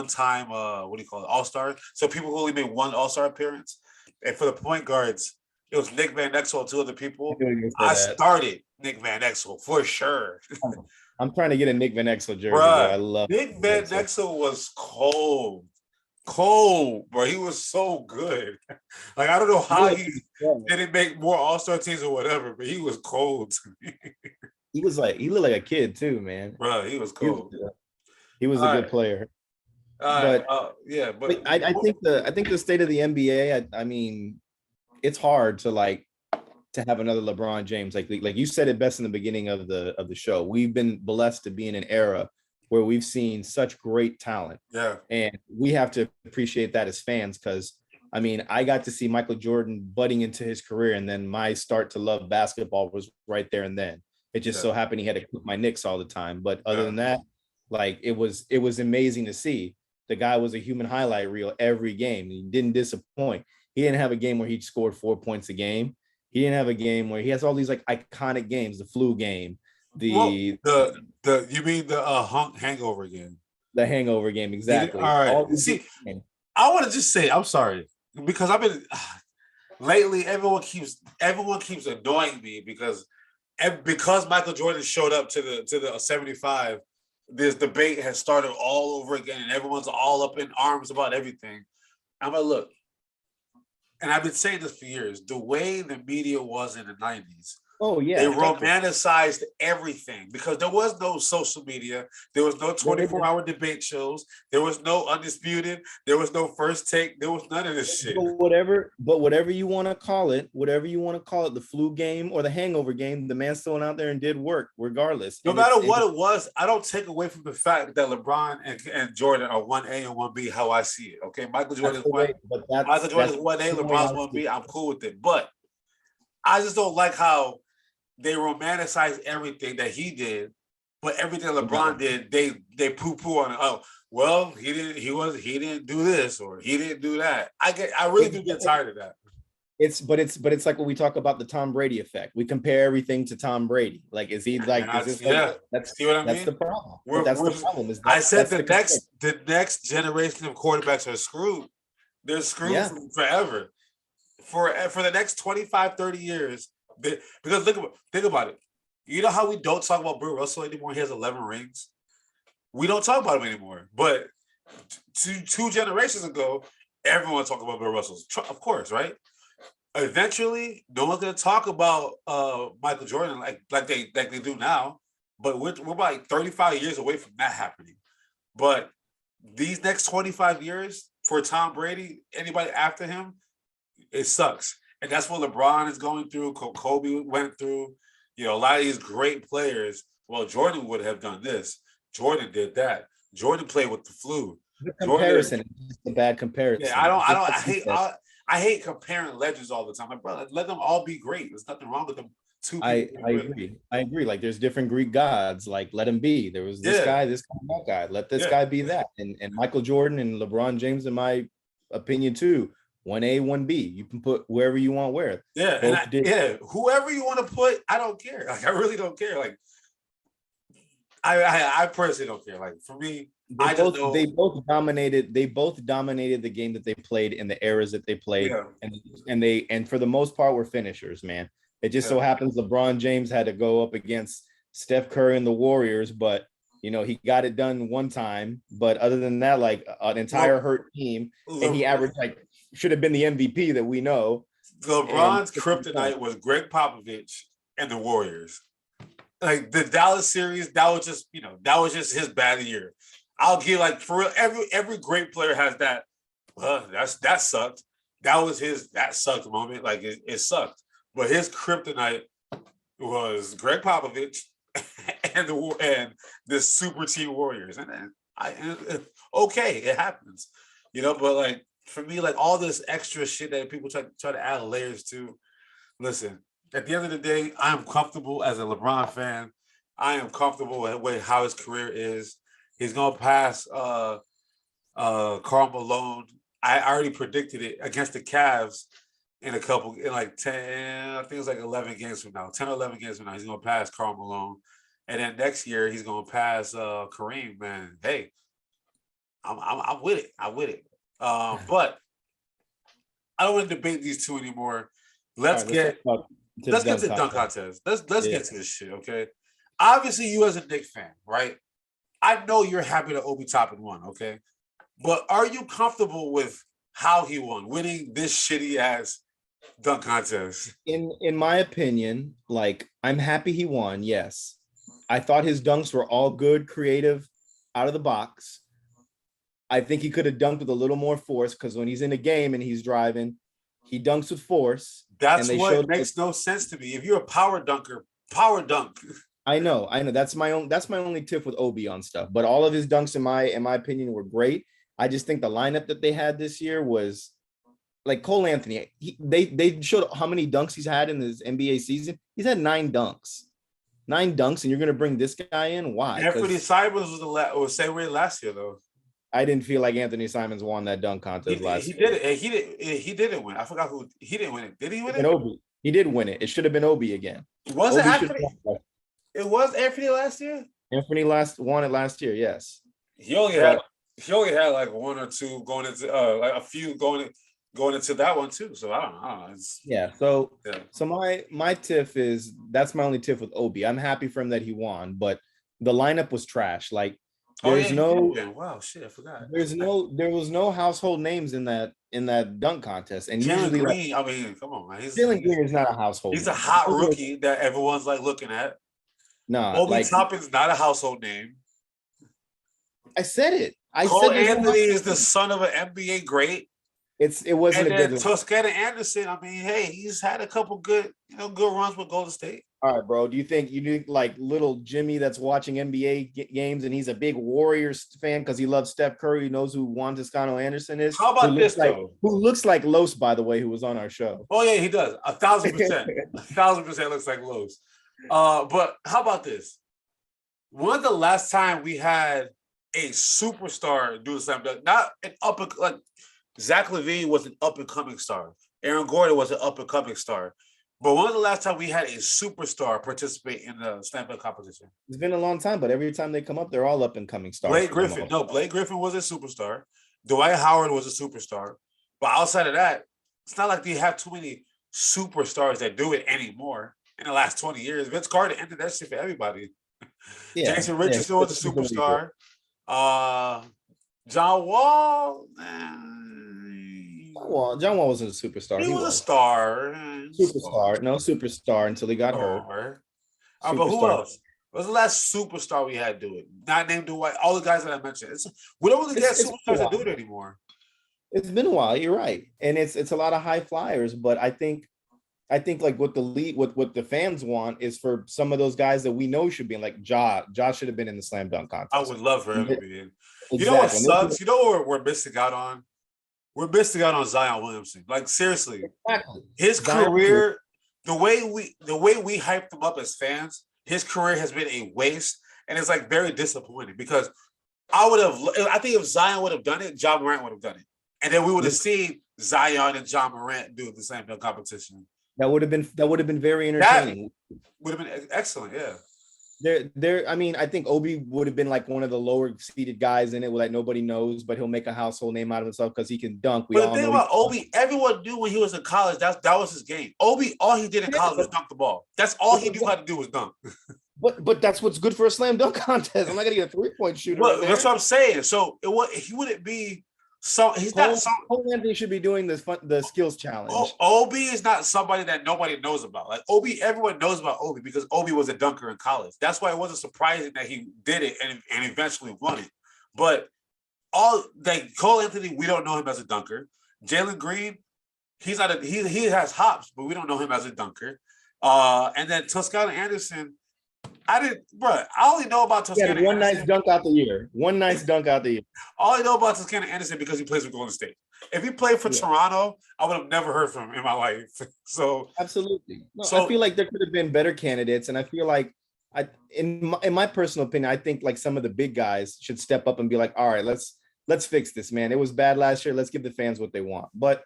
time what do you call it, all-star, so people who only made one all-star appearance. And for the point guards, it was Nick Van Exel and 2 other people. I started Nick Van Exel for sure. I'm trying to get a Nick Van Exel jersey. Bruh, I love Nick Van Exel was cold, bro. He was so good. Like, I don't know how he didn't make more all-star teams or whatever, but he was cold to me. He looked like a kid too, man. Bro, he was cold. He was a good player. But I think the state of the NBA, I mean, it's hard to have another LeBron James. Like you said it best in the beginning of the show. We've been blessed to be in an era where we've seen such great talent. Yeah. And we have to appreciate that as fans, because I mean, I got to see Michael Jordan budding into his career, and then my start to love basketball was right there and then. It just so happened he had to keep my Knicks all the time. But other than that, it was amazing to see. The guy was a human highlight reel every game. He didn't disappoint. He didn't have a game where he scored 4 points a game. He didn't have a game where he has all these iconic games, the flu game, you mean the hangover game. The hangover game, exactly. All right. See, I want to just say, I'm sorry, because I've been lately, everyone keeps annoying me because Michael Jordan showed up to the 75, this debate has started all over again, and everyone's all up in arms about everything. I'm like, look, and I've been saying this for years. The way the media was in the '90s, Oh they yeah, definitely. romanticized everything because there was no social media. There was no No, they did. 24-hour debate shows. There was no Undisputed. There was no First Take. There was none of this shit. But whatever you want to call it, the flu game or the hangover game, the man still went out there and did work regardless. No And matter what it was, I don't take away from the fact that LeBron and Jordan are 1A and 1B how I see it. Okay. Michael Jordan is one. Michael Jordan is 1A, LeBron's 1B. I'm cool with it. But I just don't like how they romanticize everything that he did, but everything LeBron did, they poo-poo on it. Oh, well, he didn't do this or he didn't do that. I really do get tired of that. It's like when we talk about the Tom Brady effect. We compare everything to Tom Brady. Like, is he like? Is this like, that's see what I mean? That's the problem. That's the problem. Is that, I said the next generation of quarterbacks are screwed. They're screwed forever. For the next 25, 30 years. Because think about it. You know how we don't talk about Bill Russell anymore? He has 11 rings. We don't talk about him anymore. But two generations ago, everyone talked about Bill Russell. Of course, right? Eventually, no one's going to talk about Michael Jordan like they do now. But we're about like 35 years away from that happening. But these next 25 years for Tom Brady, anybody after him, it sucks. And that's what LeBron is going through. Kobe went through. A lot of these great players. Well, Jordan would have done this. Jordan did that. Jordan played with the flu. The comparison is a bad comparison. Yeah, I hate comparing legends all the time. My brother, let them all be great. There's nothing wrong with them. I agree. Like, there's different Greek gods. Like, let him be. There was this guy, that guy. Let this guy be that. And Michael Jordan and LeBron James, in my opinion, too. 1A, 1B. You can put wherever you want where. Yeah, whoever you want to put, I don't care. Like, I really don't care. Like, I personally don't care. Like, for me, they both dominated the game that they played in the eras that they played. Yeah. And for the most part were finishers, man. It just so happens LeBron James had to go up against Steph Curry and the Warriors, but he got it done one time. But other than that, like, an entire hurt team, and he averaged like should have been the MVP that we know. LeBron's kryptonite was Greg Popovich and the Warriors. Like, the Dallas series, that was just his bad year. I'll give, like, for real, every great player has that. That sucked. That sucked moment. Like, it sucked. But his kryptonite was Greg Popovich and the super team Warriors. And okay, it happens, But, like, for me, like, all this extra shit that people try to add layers to. Listen, at the end of the day, I am comfortable as a LeBron fan. I am comfortable with how his career is. He's gonna pass Karl Malone. I already predicted it against the Cavs in like 10, I think it's like 11 games from now. 10 or 11 games from now, he's gonna pass Karl Malone. And then next year he's gonna pass Kareem, man. Hey, I'm with it. I'm with it. But I don't want to debate these two anymore. Let's get to the dunk contest. Let's get to this shit, okay? Obviously, you as a Knicks fan, right? I know you're happy that Obi Toppin won, okay? But are you comfortable with how he won, winning this shitty ass dunk contest? In my opinion, like, I'm happy he won. Yes, I thought his dunks were all good, creative, out of the box. I think he could have dunked with a little more force, because when he's in a game and he's driving, he dunks with force. That's what makes no sense to me. If you're a power dunker, power dunk. I know. That's my only tip with Obi on stuff. But all of his dunks, in my opinion, were great. I just think the lineup that they had this year was like Cole Anthony. They showed how many dunks he's had in his NBA season. He's had 9 dunks. 9 dunks, and you're going to bring this guy in? Why? Anthony Simons was the same way last year, though. I didn't feel like Anthony Simons won that dunk contest last year. He didn't win. I forgot who he didn't win it. Did he win it? Obi. He did win it. It should have been Obi again. Was it Anthony? It was Anthony last year? Anthony won it last year, yes. He only had like one or two going into like a few going into that one too. So I don't know. So my tiff is, that's my only tiff with Obi. I'm happy for him that he won, but the lineup was trash. Like Oh yeah, there's he did no win. Wow, shit, I forgot. there was no household names in that dunk contest. And Jalen usually like Green. I mean, come on, man. Jalen Green is not a household He's a name. hot rookie that everyone's like looking at. Nah, Obi like Toppin's not a household name. I said it. I Cole said there's no Anthony is the son of an NBA great. it wasn't And a then good one. Toscana Anderson, I mean, hey, he's had a couple good, good runs with Golden State. All right, bro. Do you think like little Jimmy that's watching NBA games and he's a big Warriors fan because he loves Steph Curry, he knows who Juan Toscano Anderson is? How about this though? Who looks like Los, by the way, who was on our show. Oh yeah, he does. 1,000%. 1,000% looks like Los. But how about this? When the last time we had a superstar do the slam dunk? Not an like Zach LaVine was an up and coming star. Aaron Gordon was an up and coming star. But when was the last time we had a superstar participate in the slam dunk competition? It's been a long time, but every time they come up, they're all up and coming stars. Blake Griffin. No, Blake Griffin was a superstar. Dwight Howard was a superstar. But outside of that, it's not like they have too many superstars that do it anymore in the last 20 years. Vince Carter ended that shit for everybody. Yeah, Jason Richardson was a superstar. John Wall. John Wall wasn't a superstar. He was a star. Superstar. No superstar until he got hurt. But who else? What was the last superstar we had do it? Not named Dwight. All the guys that I mentioned. We don't really get superstars that do it anymore. It's been a while. You're right, and it's a lot of high flyers. But I think like what the league, what the fans want is for some of those guys that we know should be in, like Ja should have been in the slam dunk contest. I would love for him to be in. Exactly. You know what sucks? You know what we're missing out on? We're missing out on Zion Williamson. Like seriously, his career, the way we hyped him up as fans, his career has been a waste, and it's like very disappointing because I think if Zion would have done it, Ja Morant would have done it, and then we would have seen Zion and Ja Morant do the same dunk competition. That would have been very entertaining. That would have been excellent, yeah. I mean, I think Obi would have been like one of the lower seeded guys in it that nobody knows, but he'll make a household name out of himself because he can dunk. But the thing about Obi, everyone knew when he was in college that was his game. Obi, all he did in college was dunk the ball. That's all he knew how to do was dunk. But that's what's good for a slam dunk contest. I'm not gonna get a 3-point shooter. That's what I'm saying. So he wouldn't be. So he's not. Cole Anthony should be doing the skills challenge. Obi is not somebody that nobody knows about. Like Obi, everyone knows about Obi because Obi was a dunker in college. That's why it wasn't surprising that he did it and eventually won it. But Cole Anthony, we don't know him as a dunker. Jalen Green, he's not. He has hops, but we don't know him as a dunker. And then Toscana Anderson. I only know about Toscana. One nice dunk out the year. All I know about Toscana Anderson because he plays for Golden State. If he played for Toronto, I would have never heard from him in my life. So absolutely. No, I feel like there could have been better candidates, and I feel like in my personal opinion, I think like some of the big guys should step up and be like, all right, let's fix this, man. It was bad last year. Let's give the fans what they want. But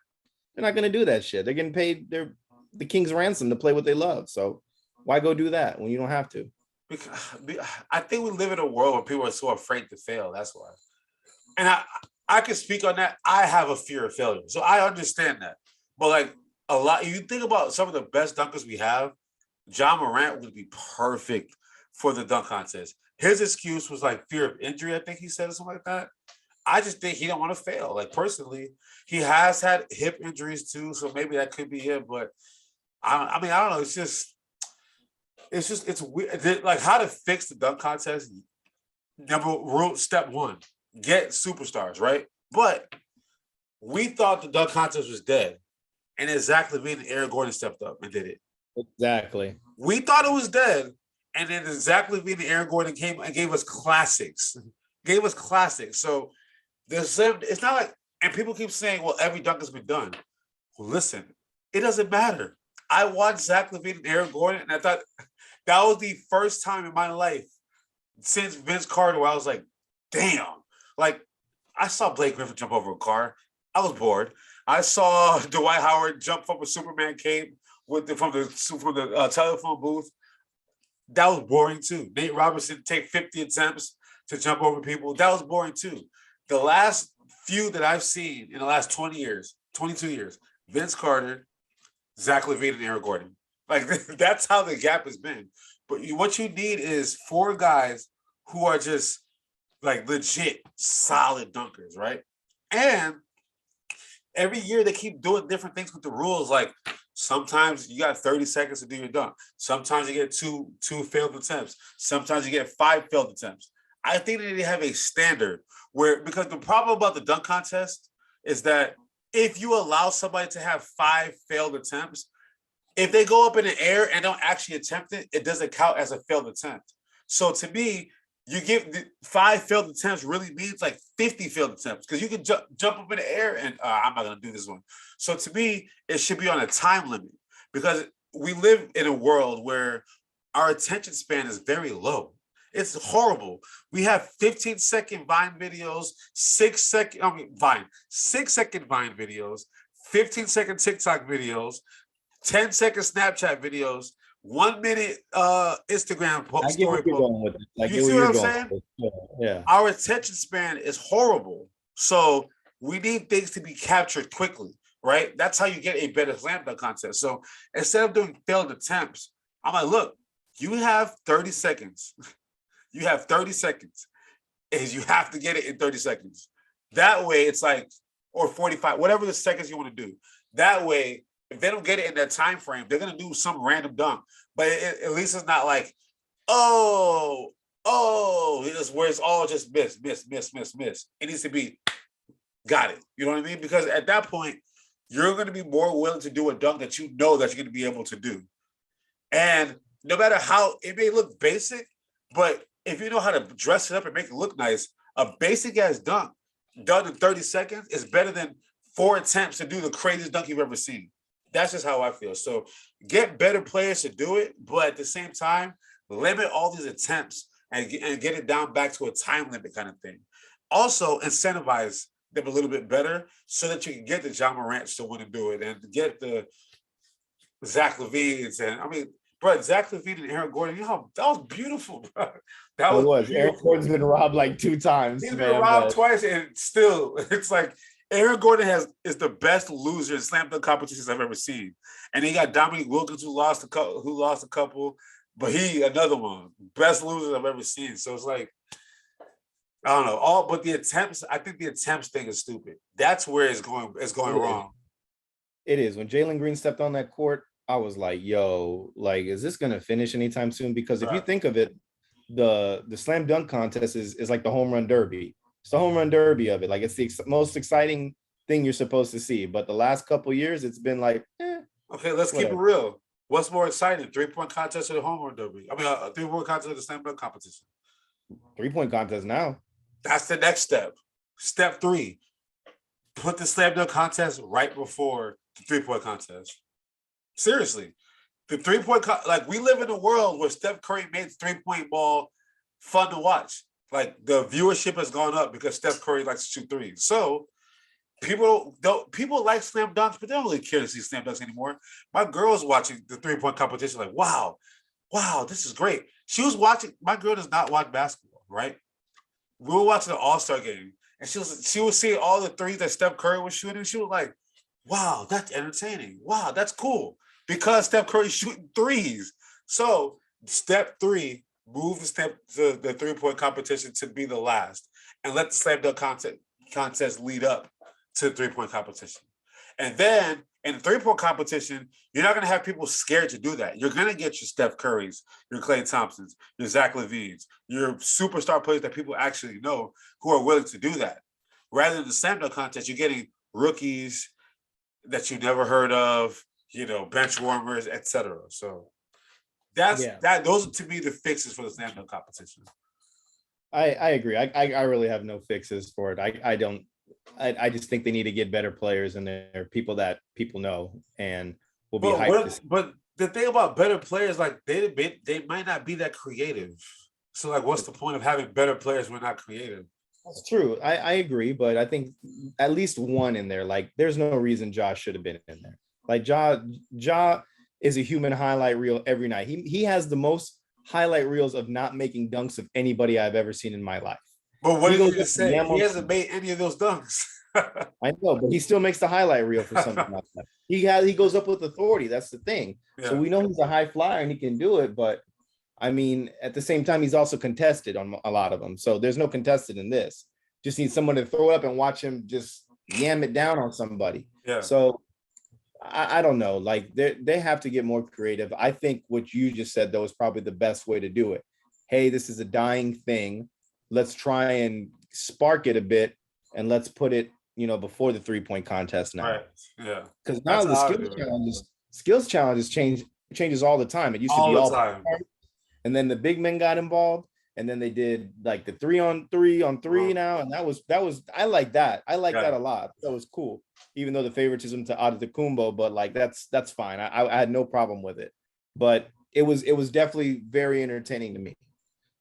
they're not going to do that shit. They're getting paid the king's ransom to play what they love. So why go do that when you don't have to? Because I think we live in a world where people are so afraid to fail. That's why. And I can speak on that. I have a fear of failure. So I understand that. But like you think about some of the best dunkers we have, Ja Morant would be perfect for the dunk contest. His excuse was like fear of injury, I think he said, or something like that. I just think he don't want to fail. Like personally, he has had hip injuries too. So maybe that could be it. But I mean, I don't know. It's weird. Like how to fix the dunk contest. Step one, get superstars, right? But we thought the dunk contest was dead. And then Zach LaVine and Aaron Gordon stepped up and did it. Exactly. We thought it was dead. And then Zach LaVine and Aaron Gordon came and gave us classics. So it's not like, and people keep saying, well, every dunk has been done. Well, listen, it doesn't matter. I watched Zach LaVine and Aaron Gordon, and I thought that was the first time in my life since Vince Carter where I was like, damn. Like, I saw Blake Griffin jump over a car. I was bored. I saw Dwight Howard jump from a Superman cape from the telephone booth. That was boring too. Nate Robinson take 50 attempts to jump over people. That was boring too. The last few that I've seen in the last 22 years, Vince Carter, Zach LaVine, and Aaron Gordon. Like, that's how the gap has been. But what you need is 4 guys who are just like legit solid dunkers, right? And every year they keep doing different things with the rules. Like sometimes you got 30 seconds to do your dunk. Sometimes you get two failed attempts. Sometimes you get 5 failed attempts. I think they need to have a standard where, because the problem about the dunk contest is that if you allow somebody to have 5 failed attempts, if they go up in the air and don't actually attempt it, it doesn't count as a failed attempt. So to me, you give 5 failed attempts really means like 50 failed attempts, because you can jump up in the air and I'm not going to do this one. So to me, it should be on a time limit, because we live in a world where our attention span is very low. It's horrible. We have 15-second Vine videos, 6-second Vine, 6-second Vine videos, 15-second TikTok videos, 10-second Snapchat videos, 1 minute Instagram post. I get where you're going with it. Like, you see what I'm saying? Yeah. Our attention span is horrible. So we need things to be captured quickly, right? That's how you get a better slam dunk contest. So instead of doing failed attempts, I'm like, look, you have 30 seconds. You have 30 seconds. And you have to get it in 30 seconds. That way it's like, or 45, whatever the seconds you want to do. That way, if they don't get it in that time frame, they're gonna do some random dunk. But at least it's not like, it's where it's all just miss. It needs to be, got it. You know what I mean? Because at that point, you're gonna be more willing to do a dunk that you know that you're gonna be able to do. And no matter how it may look basic, but if you know how to dress it up and make it look nice, a basic ass dunk done in 30 seconds is better than 4 attempts to do the craziest dunk you've ever seen. That's just how I feel. So get better players to do it, but at the same time, limit all these attempts and get it down back to a time limit kind of thing. Also, incentivize them a little bit better so that you can get the John Morants to want to do it and get the Zach LaVines. And I mean, bro, Zach LaVine and Aaron Gordon, you know, that was beautiful, bro. That was beautiful. Aaron Gordon's been robbed like 2 times. He's been robbed twice, and still, it's like, Aaron Gordon is the best loser in slam dunk competitions I've ever seen, and he got Dominique Wilkins who lost a couple, but he another one, best loser I've ever seen. So it's like, I don't know, but the attempts, I think the attempts thing is stupid. That's where it's going wrong. It is. When Jalen Green stepped on that court, I was like, yo, like, is this gonna finish anytime soon? Because if you think of it, the slam dunk contest is like the home run derby. It's the home run derby of it. Like, it's the most exciting thing you're supposed to see. But the last couple years, it's been like, okay, let's keep it real. What's more exciting, 3-point contest or the home run derby? I mean, a 3-point contest or the slam dunk competition? 3-point contest now. That's the next step. Step 3, put the slam dunk contest right before the 3-point contest. Seriously, the 3-point like, we live in a world where Steph Curry made the 3-point ball fun to watch. Like, the viewership has gone up because Steph Curry likes to shoot threes. So people like slam dunks, but they don't really care to see slam dunks anymore. My girl's watching the 3-point competition like, wow, this is great. She was watching. My girl does not watch basketball, right? We were watching the All-Star game, and she was seeing all the threes that Steph Curry was shooting. She was like, wow, that's entertaining. Wow, that's cool. Because Steph Curry's shooting threes. So step 3, move the 3-point competition to be the last, and let the slam dunk contest lead up to the 3-point competition. And then in the 3-point competition, you're not going to have people scared to do that. You're going to get your Steph Currys, your Klay Thompsons, your Zach LaVines, your superstar players that people actually know who are willing to do that. Rather than the slam dunk contest, you're getting rookies that you never heard of, you know, bench warmers, etc. So those are, to me, the fixes for the slam dunk competition. I agree. I really have no fixes for it. I just think they need to get better players in there, people that people know and will be hyped. But the thing about better players, like, they might not be that creative. So, like, what's the point of having better players when not creative? That's true. I agree, but I think at least one in there. Like, there's no reason Josh should have been in there. Like, Ja is a human highlight reel every night. He has the most highlight reels of not making dunks of anybody I've ever seen in my life. But what did you just say? He hasn't made any of those dunks. I know, but he still makes the highlight reel for something like that. He goes up with authority. That's the thing. Yeah. So we know he's a high flyer and he can do it, but I mean, at the same time, he's also contested on a lot of them. So there's no contested in this. Just need someone to throw up and watch him just yam it down on somebody. Yeah. So I don't know. Like they have to get more creative. I think what you just said, though, is probably the best way to do it. Hey, this is a dying thing. Let's try and spark it a bit, and let's put it, before the 3-point contest now. Right. Yeah. Because now the skills challenges changes all the time. It used to be all the time. And then the big men got involved, and then they did like the 3-on-3 now, and that was I like that. I like that a lot. That was cool, even though the favoritism to Antetokounmpo, but like that's fine. I had no problem with it, but it was definitely very entertaining to me.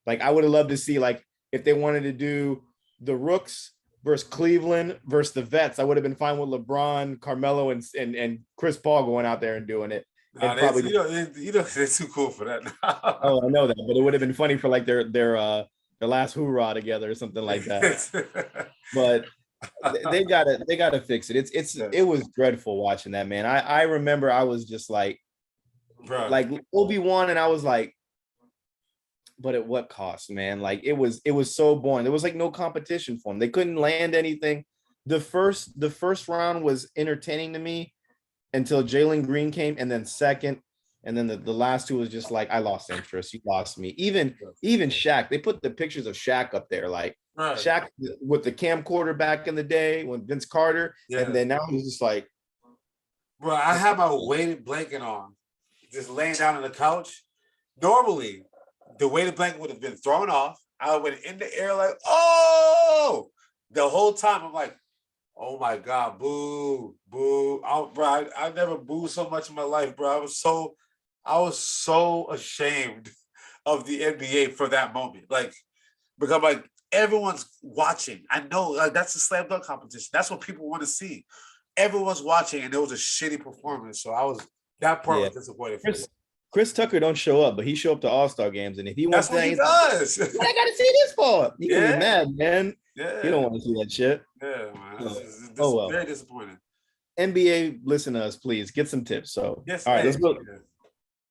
Like I would have loved to see like if they wanted to do the Rooks versus Cleveland versus the Vets, I would have been fine with LeBron, Carmelo, and Chris Paul going out there and doing it. Nah, they're too cool for that. Oh, I know that, but it would have been funny for like their last hoorah together or something like that. But they gotta fix it. It was dreadful watching that, man. I remember I was just like Obi-Wan, and I was like, but at what cost, man? Like it was so boring. There was like no competition for them. They couldn't land anything. The first round was entertaining to me until Jalen Green came, and then second, and then the last two was just like I lost interest. You lost me. Even Shaq, they put the pictures of Shaq up there, like Shaq with the camcorder back in the day when Vince Carter, and then now he's just like, bro, I have my weighted blanket on, just laying down on the couch. Normally, the weighted blanket would have been thrown off. I went in the air like, oh, the whole time I'm like, oh my God, boo, boo. Bro, I never booed so much in my life, bro. I was so ashamed of the NBA for that moment. Like, because like everyone's watching. I know like that's a slam dunk competition. That's what people want to see. Everyone's watching, and it was a shitty performance. So that part was disappointing for me. Chris Tucker don't show up, but he show up to All-Star games, and if he wants to, he does. What I gotta see this for? You gonna be mad, man. Yeah. You don't want to see that shit. Yeah, man. This well. Very disappointing. NBA, listen to us, please. Get some tips. So, yes, all right, let's go.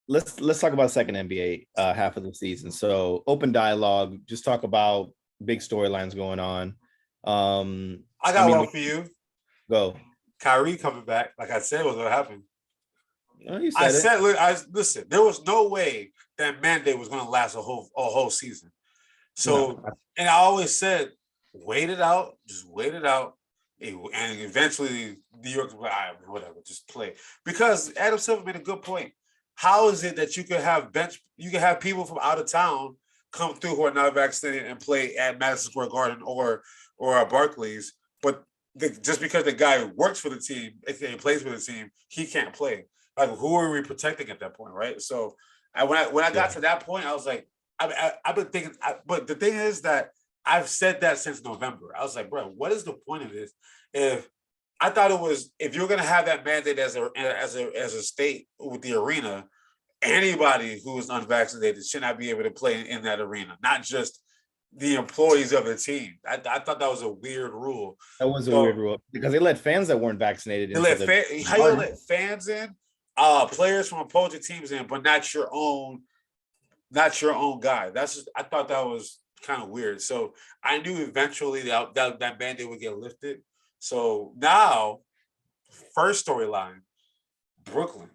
Let's talk about second NBA half of the season. So, open dialogue. Just talk about big storylines going on. I got one for you. Go. Kyrie coming back, like I said, was going to happen. Well, listen. There was no way that mandate was going to last a whole season. So, and I always said, wait it out, just wait it out, and eventually New York will be like, all right, whatever, just play. Because Adam Silver made a good point. How is it that you can have people from out of town come through who are not vaccinated and play at Madison Square Garden or at Barclays, but just because the guy works for the team, if he plays for the team, he can't play? Like, who are we protecting at that point, right? So, when I got to that point, I was like, I've been thinking, but the thing is that I've said that since November. I was like, bro, what is the point of this? If I thought it was, if you're going to have that mandate as a state with the arena, anybody who is unvaccinated should not be able to play in that arena, not just the employees of the team. I thought that was a weird rule. That was a weird rule because they let fans that weren't vaccinated in. How you let fans in, players from opposing teams in, but not your own guy. I thought that was kind of weird. So I knew eventually that mandate would get lifted. So now, first storyline, Brooklyn.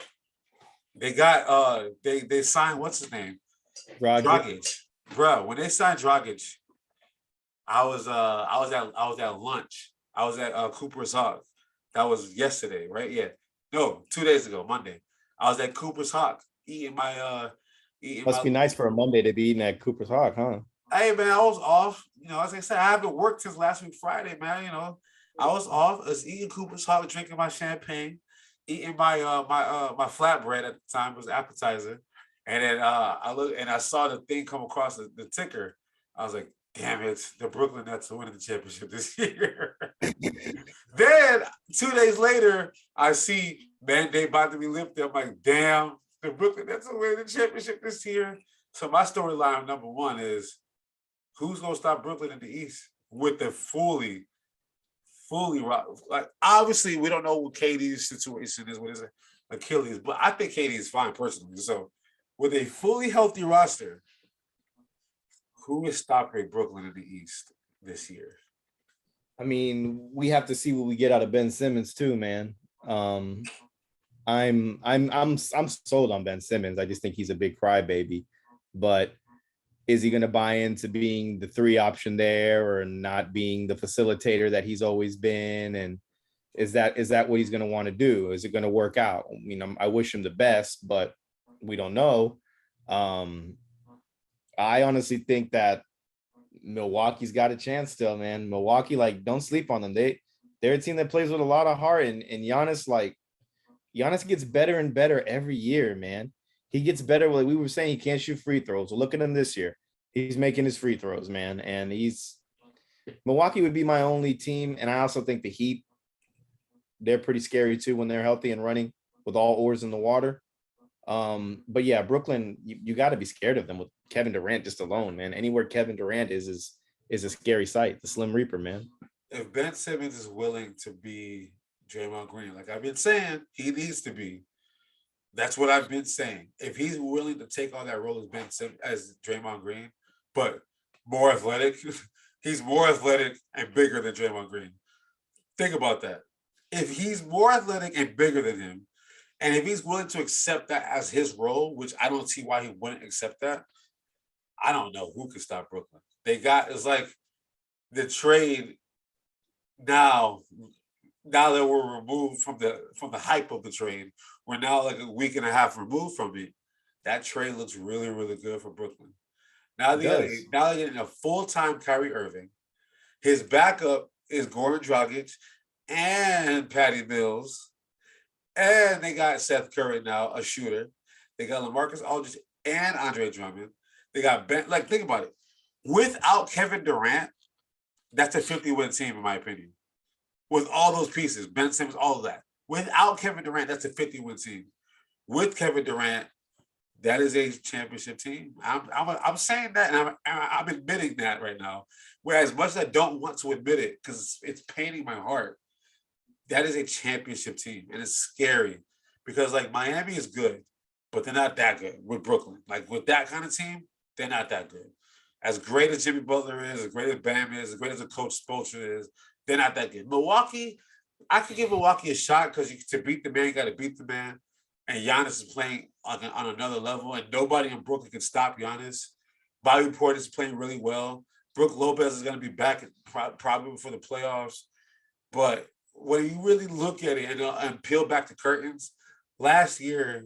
They got they signed what's his name? Dragic. Bro, when they signed Dragic, I was at lunch. I was at Cooper's Hawk. That was yesterday, right? Yeah. No, 2 days ago, Monday. I was at Cooper's Hawk eating my Must be nice for a Monday to be eating at Cooper's Hawk, huh? Hey man, I was off. As I said, I haven't worked since last week Friday, man. I was off. I was eating Cooper's Hawk, drinking my champagne, eating my my flatbread at the time. It was an appetizer. And then I looked and I saw the thing come across the ticker. I was like, damn it, the Brooklyn Nets are winning the championship this year. Then 2 days later, I see mandate about to be lifted. I'm like, damn, the Brooklyn Nets are winning the championship this year. So my storyline number one is, who's gonna stop Brooklyn in the East with the fully like? Obviously, we don't know what KD's situation is with his Achilles, but I think KD is fine personally. So with a fully healthy roster, who is stopping Brooklyn in the East this year? I mean, we have to see what we get out of Ben Simmons too, man. I'm sold on Ben Simmons. I just think he's a big crybaby, but is he going to buy into being the three option there or not being the facilitator that he's always been? And is that what he's going to want to do? Is it going to work out? I mean, I wish him the best, but we don't know. I honestly think that Milwaukee's got a chance still, man. Milwaukee, like, don't sleep on them. They're a team that plays with a lot of heart, and Giannis, like, Giannis gets better and better every year, man. He gets better. Like we were saying, he can't shoot free throws. Well, look at him this year. He's making his free throws, man. And Milwaukee would be my only team. And I also think the Heat, they're pretty scary too when they're healthy and running with all oars in the water. But yeah, Brooklyn, you got to be scared of them with Kevin Durant just alone, man. Anywhere Kevin Durant is a scary sight. The Slim Reaper, man. If Ben Simmons is willing to be Draymond Green, like I've been saying, he needs to be. That's what I've been saying. If he's willing to take on that role as Ben Simmons, as Draymond Green, but more athletic, he's more athletic and bigger than Draymond Green. Think about that. If he's more athletic and bigger than him, and if he's willing to accept that as his role, which I don't see why he wouldn't accept that, I don't know who can stop Brooklyn. It's like the trade now that we're removed from the hype of the trade, we're now like a week and a half removed from it. That trade looks really, really good for Brooklyn. Now they're getting a full-time Kyrie Irving. His backup is Goran Dragic and Patty Mills. And they got Seth Curry now, a shooter. They got LaMarcus Aldridge and Andre Drummond. They got Ben. Like, think about it. Without Kevin Durant, that's a 50-win team, in my opinion. With all those pieces, Ben Simmons, all of that. Without Kevin Durant, that's a 50-win team. With Kevin Durant, that is a championship team. I'm saying that, and I'm admitting that right now. Whereas, as much as I don't want to admit it, because it's paining my heart, that is a championship team, and it's scary because like Miami is good, but they're not that good with Brooklyn. Like with that kind of team, they're not that good. As great as Jimmy Butler is, as great as Bam is, as great as a Coach Spoelstra is, they're not that good. Milwaukee, I could give Milwaukee a shot because to beat the man, you got to beat the man. And Giannis is playing on another level, and nobody in Brooklyn can stop Giannis. Bobby Portis is playing really well. Brooke Lopez is going to be back probably for the playoffs. But when you really look at it and peel back the curtains, last year,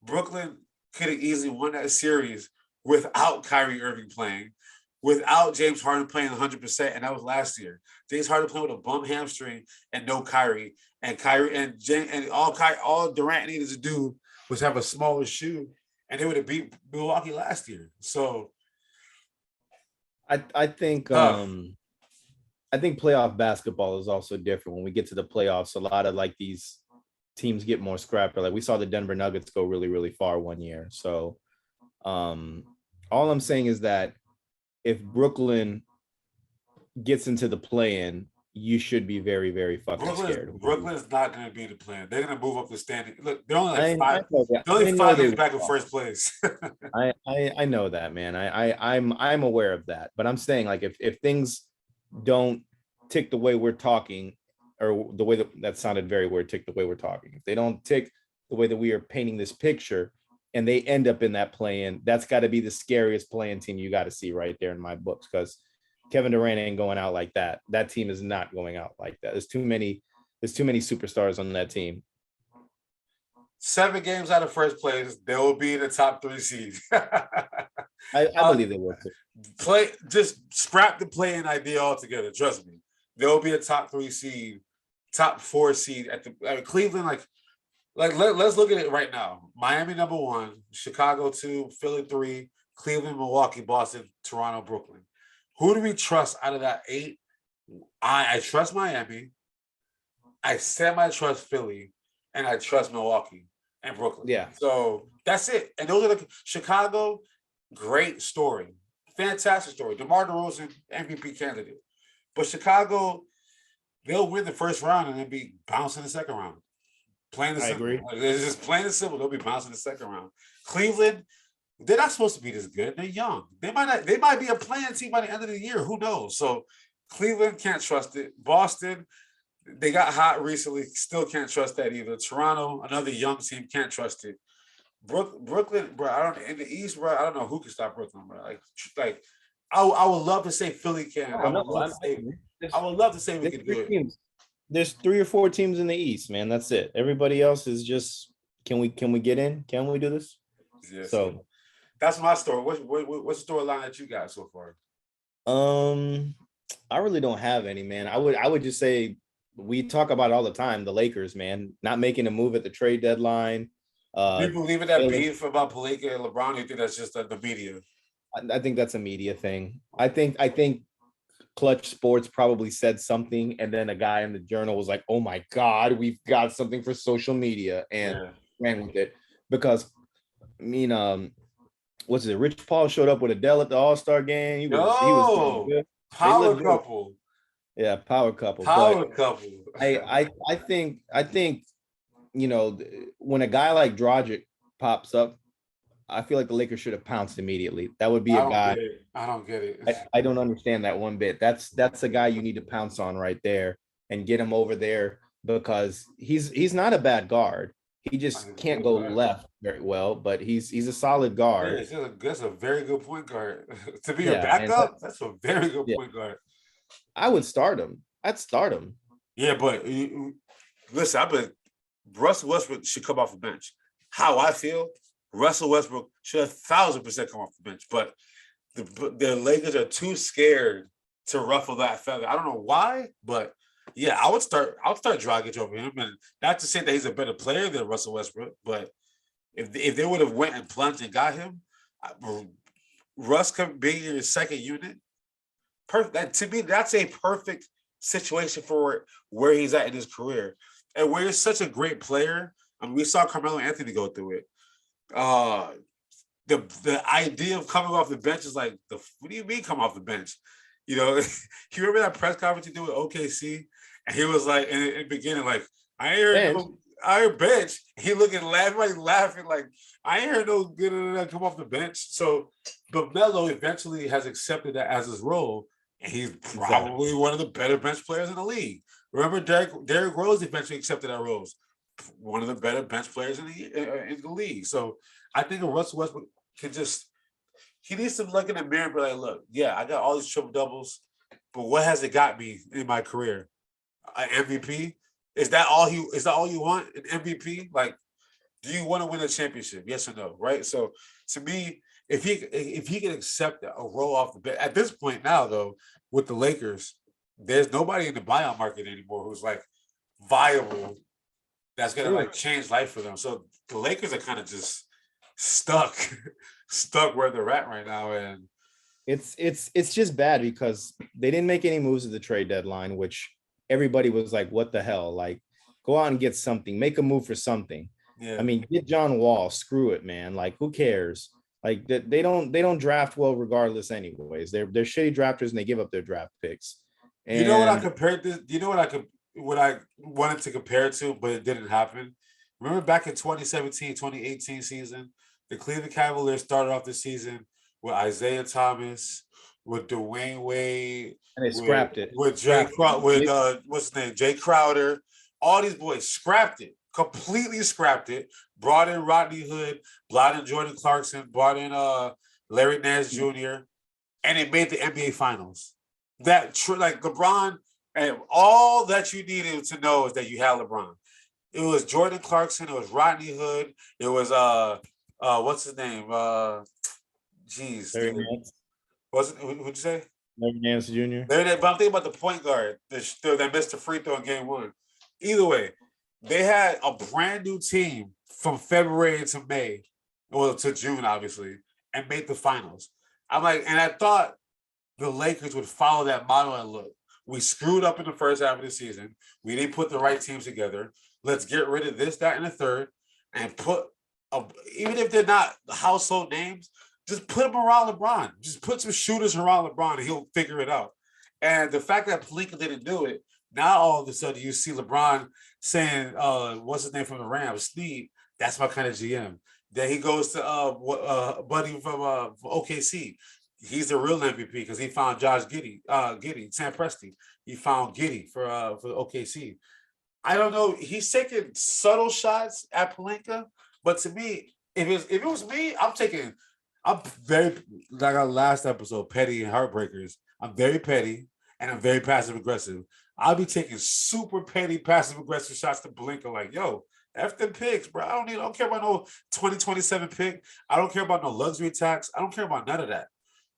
Brooklyn could have easily won that series without Kyrie Irving playing, without James Harden playing 100%, and that was last year. James Harden playing with a bum hamstring and no Kyrie, and all Durant needed to do was have a smaller shoe, and they would have beat Milwaukee last year. So, I think playoff basketball is also different. When we get to the playoffs, a lot of like these teams get more scrappy. Like we saw the Denver Nuggets go really, really far one year. So all I'm saying is that if Brooklyn gets into the play-in, you should be very, very fucking scared. Brooklyn's not going to be the plan. They're going to move up the standing. Look, they're only like five games back in first place. I know that, man. I'm aware of that. But I'm saying, like, if things don't tick the way we're talking, or the way that sounded very weird, tick the way we're talking. If they don't tick the way that we are painting this picture, and they end up in that play-in, that's got to be the scariest play-in team you got to see right there in my books, because Kevin Durant ain't going out like that. That team is not going out like that. There's too many superstars on that team. 7 games out of first place, they will be in the top 3 seed. I believe they will too. Just scrap the play-in idea altogether. Trust me, they'll be a top 3 seed, top 4 seed at the Cleveland. Let's look at it right now. Miami number 1, Chicago 2, Philly 3, Cleveland, Milwaukee, Boston, Toronto, Brooklyn. Who do we trust out of that 8? I trust Miami. I semi-trust Philly, and I trust Milwaukee and Brooklyn. Yeah. So that's it. And those are the Chicago. Great story, fantastic story. DeMar DeRozan, MVP candidate. But Chicago, they'll win the first round and then be bounced in the second round. Plain and I simple. agree. Like, it's just plain and simple. They'll be bouncing the second round. Cleveland, they're not supposed to be this good. They're young. They might not. They might be a playing team by the end of the year. Who knows? So Cleveland can't trust it. Boston, they got hot recently. Still can't trust that either. Toronto, another young team, can't trust it. Brooklyn, bro. I don't in the East, bro. I don't know who can stop Brooklyn, bro. Like I would love to say Philly can. Oh no, there's, I would love to say we there's can do three it. teams. There's 3 or 4 teams in the East, man. That's it. Everybody else is just can we get in? Can we do this? Yes. So that's my story. What's the storyline that you got so far? I really don't have any, man. I would just say we talk about it all the time. The Lakers, man, not making a move at the trade deadline. Do you believe in that beef about Pelinka and LeBron? You think that's just the media? I think that's a media thing. I think Clutch Sports probably said something, and then a guy in the journal was like, "Oh my God, we've got something for social media," and ran with it because I mean, what's it? Rich Paul showed up with Adele at the All-Star game. He was good. Power couple. Yeah, power couple. Power couple. I think when a guy like Dragic pops up, I feel like the Lakers should have pounced immediately. That would be a guy. I don't get it. I don't understand that one bit. That's a guy you need to pounce on right there and get him over there because he's not a bad guard. He just can't go left very well, but he's a solid guard. Yeah, that's a very good point guard. To be a backup, that's a very good point guard. I would start him. I'd start him. Yeah, but listen, Russell Westbrook should come off the bench. How I feel, Russell Westbrook should 1,000% come off the bench, but the Lakers are too scared to ruffle that feather. I don't know why, but yeah, I'll start Dragic over him, and not to say that he's a better player than Russell Westbrook, but if they would have went and plunged and got him, Russ could be in his second unit. Perfect. That, to me, that's a perfect situation for where he's at in his career, and where he's such a great player. I mean, we saw Carmelo Anthony go through it. The idea of coming off the bench is like, what do you mean come off the bench? You know, you remember that press conference he did with OKC, and he was like, in the beginning, like, I heard bench. He looking laughing like, I ain't heard no good come off the bench. So, but Melo eventually has accepted that as his role, and he's probably one of the better bench players in the league. Remember, Derrick Rose eventually accepted that role, one of the better bench players in the league. So, I think Russell Westbrook he needs to look in the mirror and be like, look, yeah, I got all these triple doubles, but what has it got me in my career? An MVP? Is that all you want? An MVP? Like, do you want to win a championship? Yes or no? Right? So to me, if he can accept a roll off the bench at this point now, though, with the Lakers, there's nobody in the buyout market anymore who's like viable that's gonna like change life for them. So the Lakers are kind of just stuck where they're at right now, and it's just bad because they didn't make any moves at the trade deadline, which everybody was like, what the hell? Like, go out and get something, make a move for something. Yeah. I mean, get John Wall, screw it, man. Like, who cares? Like, they don't draft well regardless anyways. They're shitty drafters and they give up their draft picks. And you know what I compared this? You know what I wanted to compare it to, but it didn't happen. Remember back in 2017, 2018 season, the Cleveland Cavaliers started off the season with Isaiah Thomas, with Dwayne Wade, and they scrapped it. With what's his name? Jay Crowder. All these boys scrapped it, completely scrapped it. Brought in Rodney Hood, brought in Jordan Clarkson, brought in Larry Nance Jr., and it made the NBA Finals. Like LeBron, and all that you needed to know is that you had LeBron. It was Jordan Clarkson, it was Rodney Hood, it was what's his name? What'd you say? Larry Nance Jr. But I'm thinking about the point guard that missed the free throw in game one. Either way, they had a brand new team from February to May, well, to June, obviously, and made the finals. I'm like, and I thought the Lakers would follow that model and look, we screwed up in the first half of the season. We didn't put the right teams together. Let's get rid of this, that, and the third, and even if they're not household names, just put them around LeBron. Just put some shooters around LeBron, and he'll figure it out. And the fact that Pelinka didn't do it Now all of a sudden you see LeBron saying, what's his name from the Rams, Snead, that's my kind of GM. Then he goes to Buddy from OKC. He's the real MVP because he found Josh Giddey, Sam Presti. He found Giddey for OKC. I don't know. He's taking subtle shots at Pelinka, but to me, if it was me, I'm very, like our last episode, petty and heartbreakers. I'm very petty and I'm very passive aggressive. I'll be taking super petty passive aggressive shots to Pelinka, like, yo, F them picks, bro. I don't care about no 2027 pick. I don't care about no luxury tax. I don't care about none of that.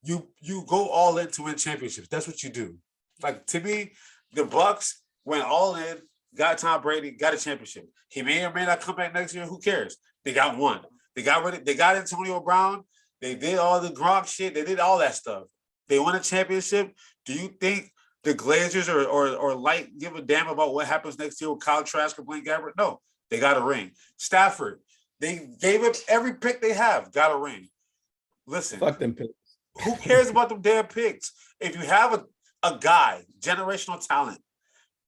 You go all in to win championships. That's what you do. Like, to me, the Bucks went all in, got Tom Brady, got a championship. He may or may not come back next year. Who cares? They got one. They got Antonio Brown. They did all the Gronk shit. They did all that stuff. They won a championship. Do you think the Glazers or Light give a damn about what happens next year with Kyle Trask or Blaine Gabbert? No, they got a ring. Stafford, they gave up every pick they have, got a ring. Listen, fuck them picks. Who cares about them damn picks? If you have a guy, generational talent,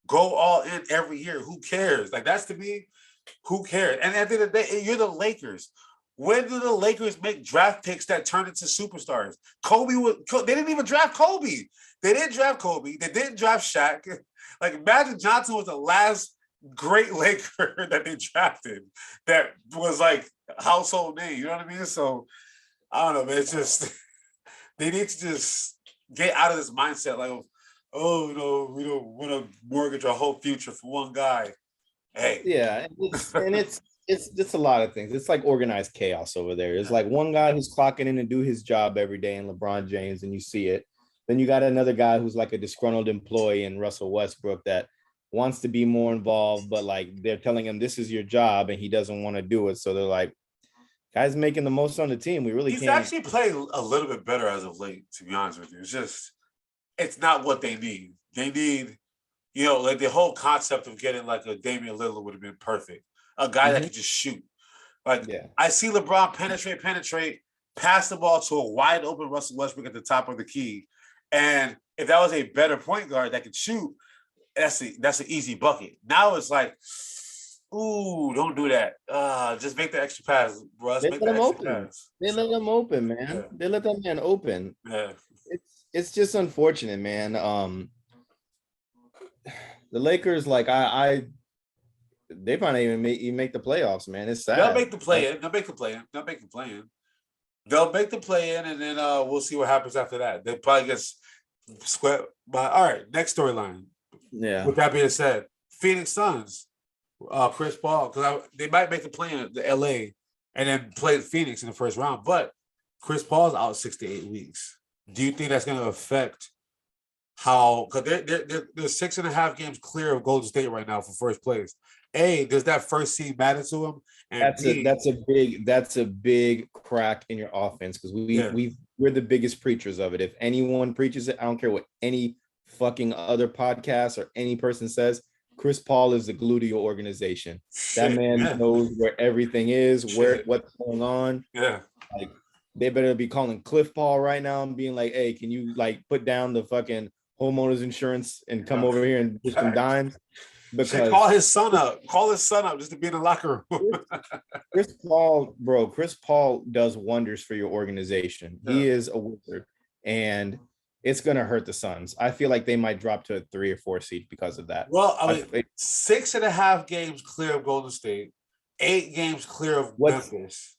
go all in every year. Who cares? Like, that's to me, who cares? And at the end of the day, you're the Lakers. When do the Lakers make draft picks that turn into superstars? They didn't even draft Kobe. They didn't draft Kobe. They didn't draft Shaq. Like, Magic Johnson was the last great Laker that they drafted that was like household name. You know what I mean? So I don't know, man. It's just they need to just get out of this mindset. Like, oh no, we don't want to mortgage our whole future for one guy. Hey, yeah, it's a lot of things. It's like organized chaos over there. It's like one guy who's clocking in and do his job every day in LeBron James, and you see it. Then you got another guy who's like a disgruntled employee in Russell Westbrook that wants to be more involved, but like they're telling him this is your job and he doesn't want to do it. So they're like, guy's making the most on the team. We really he's can't. actually played a little bit better as of late, to be honest with you. It's not what they need. They need, like the whole concept of getting like a Damian Lillard would have been perfect. A guy that could just shoot. Like, I see LeBron penetrate, pass the ball to a wide open Russell Westbrook at the top of the key. And if that was a better point guard that could shoot, that's an easy bucket. Now it's like, ooh, don't do that. Just make the extra pass, bro. They let him open. They let him open, man. Yeah. They let that man open. Yeah. It's just unfortunate, man. The Lakers, like they probably even make the playoffs, man. It's sad. They'll make the play in. They'll make the play in, and then we'll see what happens after that. They probably get swept. But all right, next storyline. Yeah. With that being said, Phoenix Suns, Chris Paul, because they might make the play in the LA and then play Phoenix in the first round. But Chris Paul's out 6 to 8 weeks. Do you think that's going to affect how? Because they're 6.5 games clear of Golden State right now for first place. A, does that first seed matter to him? And that's a big crack in your offense because we're the biggest preachers of it. If anyone preaches it, I don't care what any fucking other podcast or any person says. Chris Paul is the glue to your organization. That man knows where everything is, what's going on. Yeah, like they better be calling Cliff Paul right now and being like, "Hey, can you like put down the fucking homeowners insurance and come over here and get some dimes?" Because call his son up just to be in the locker room. Chris Paul does wonders for your organization. He is a wizard, and it's gonna hurt the Suns. I feel like they might drop to a 3 or 4 seed because of that. Well, I mean, 6.5 games clear of Golden State, 8 games clear of Memphis.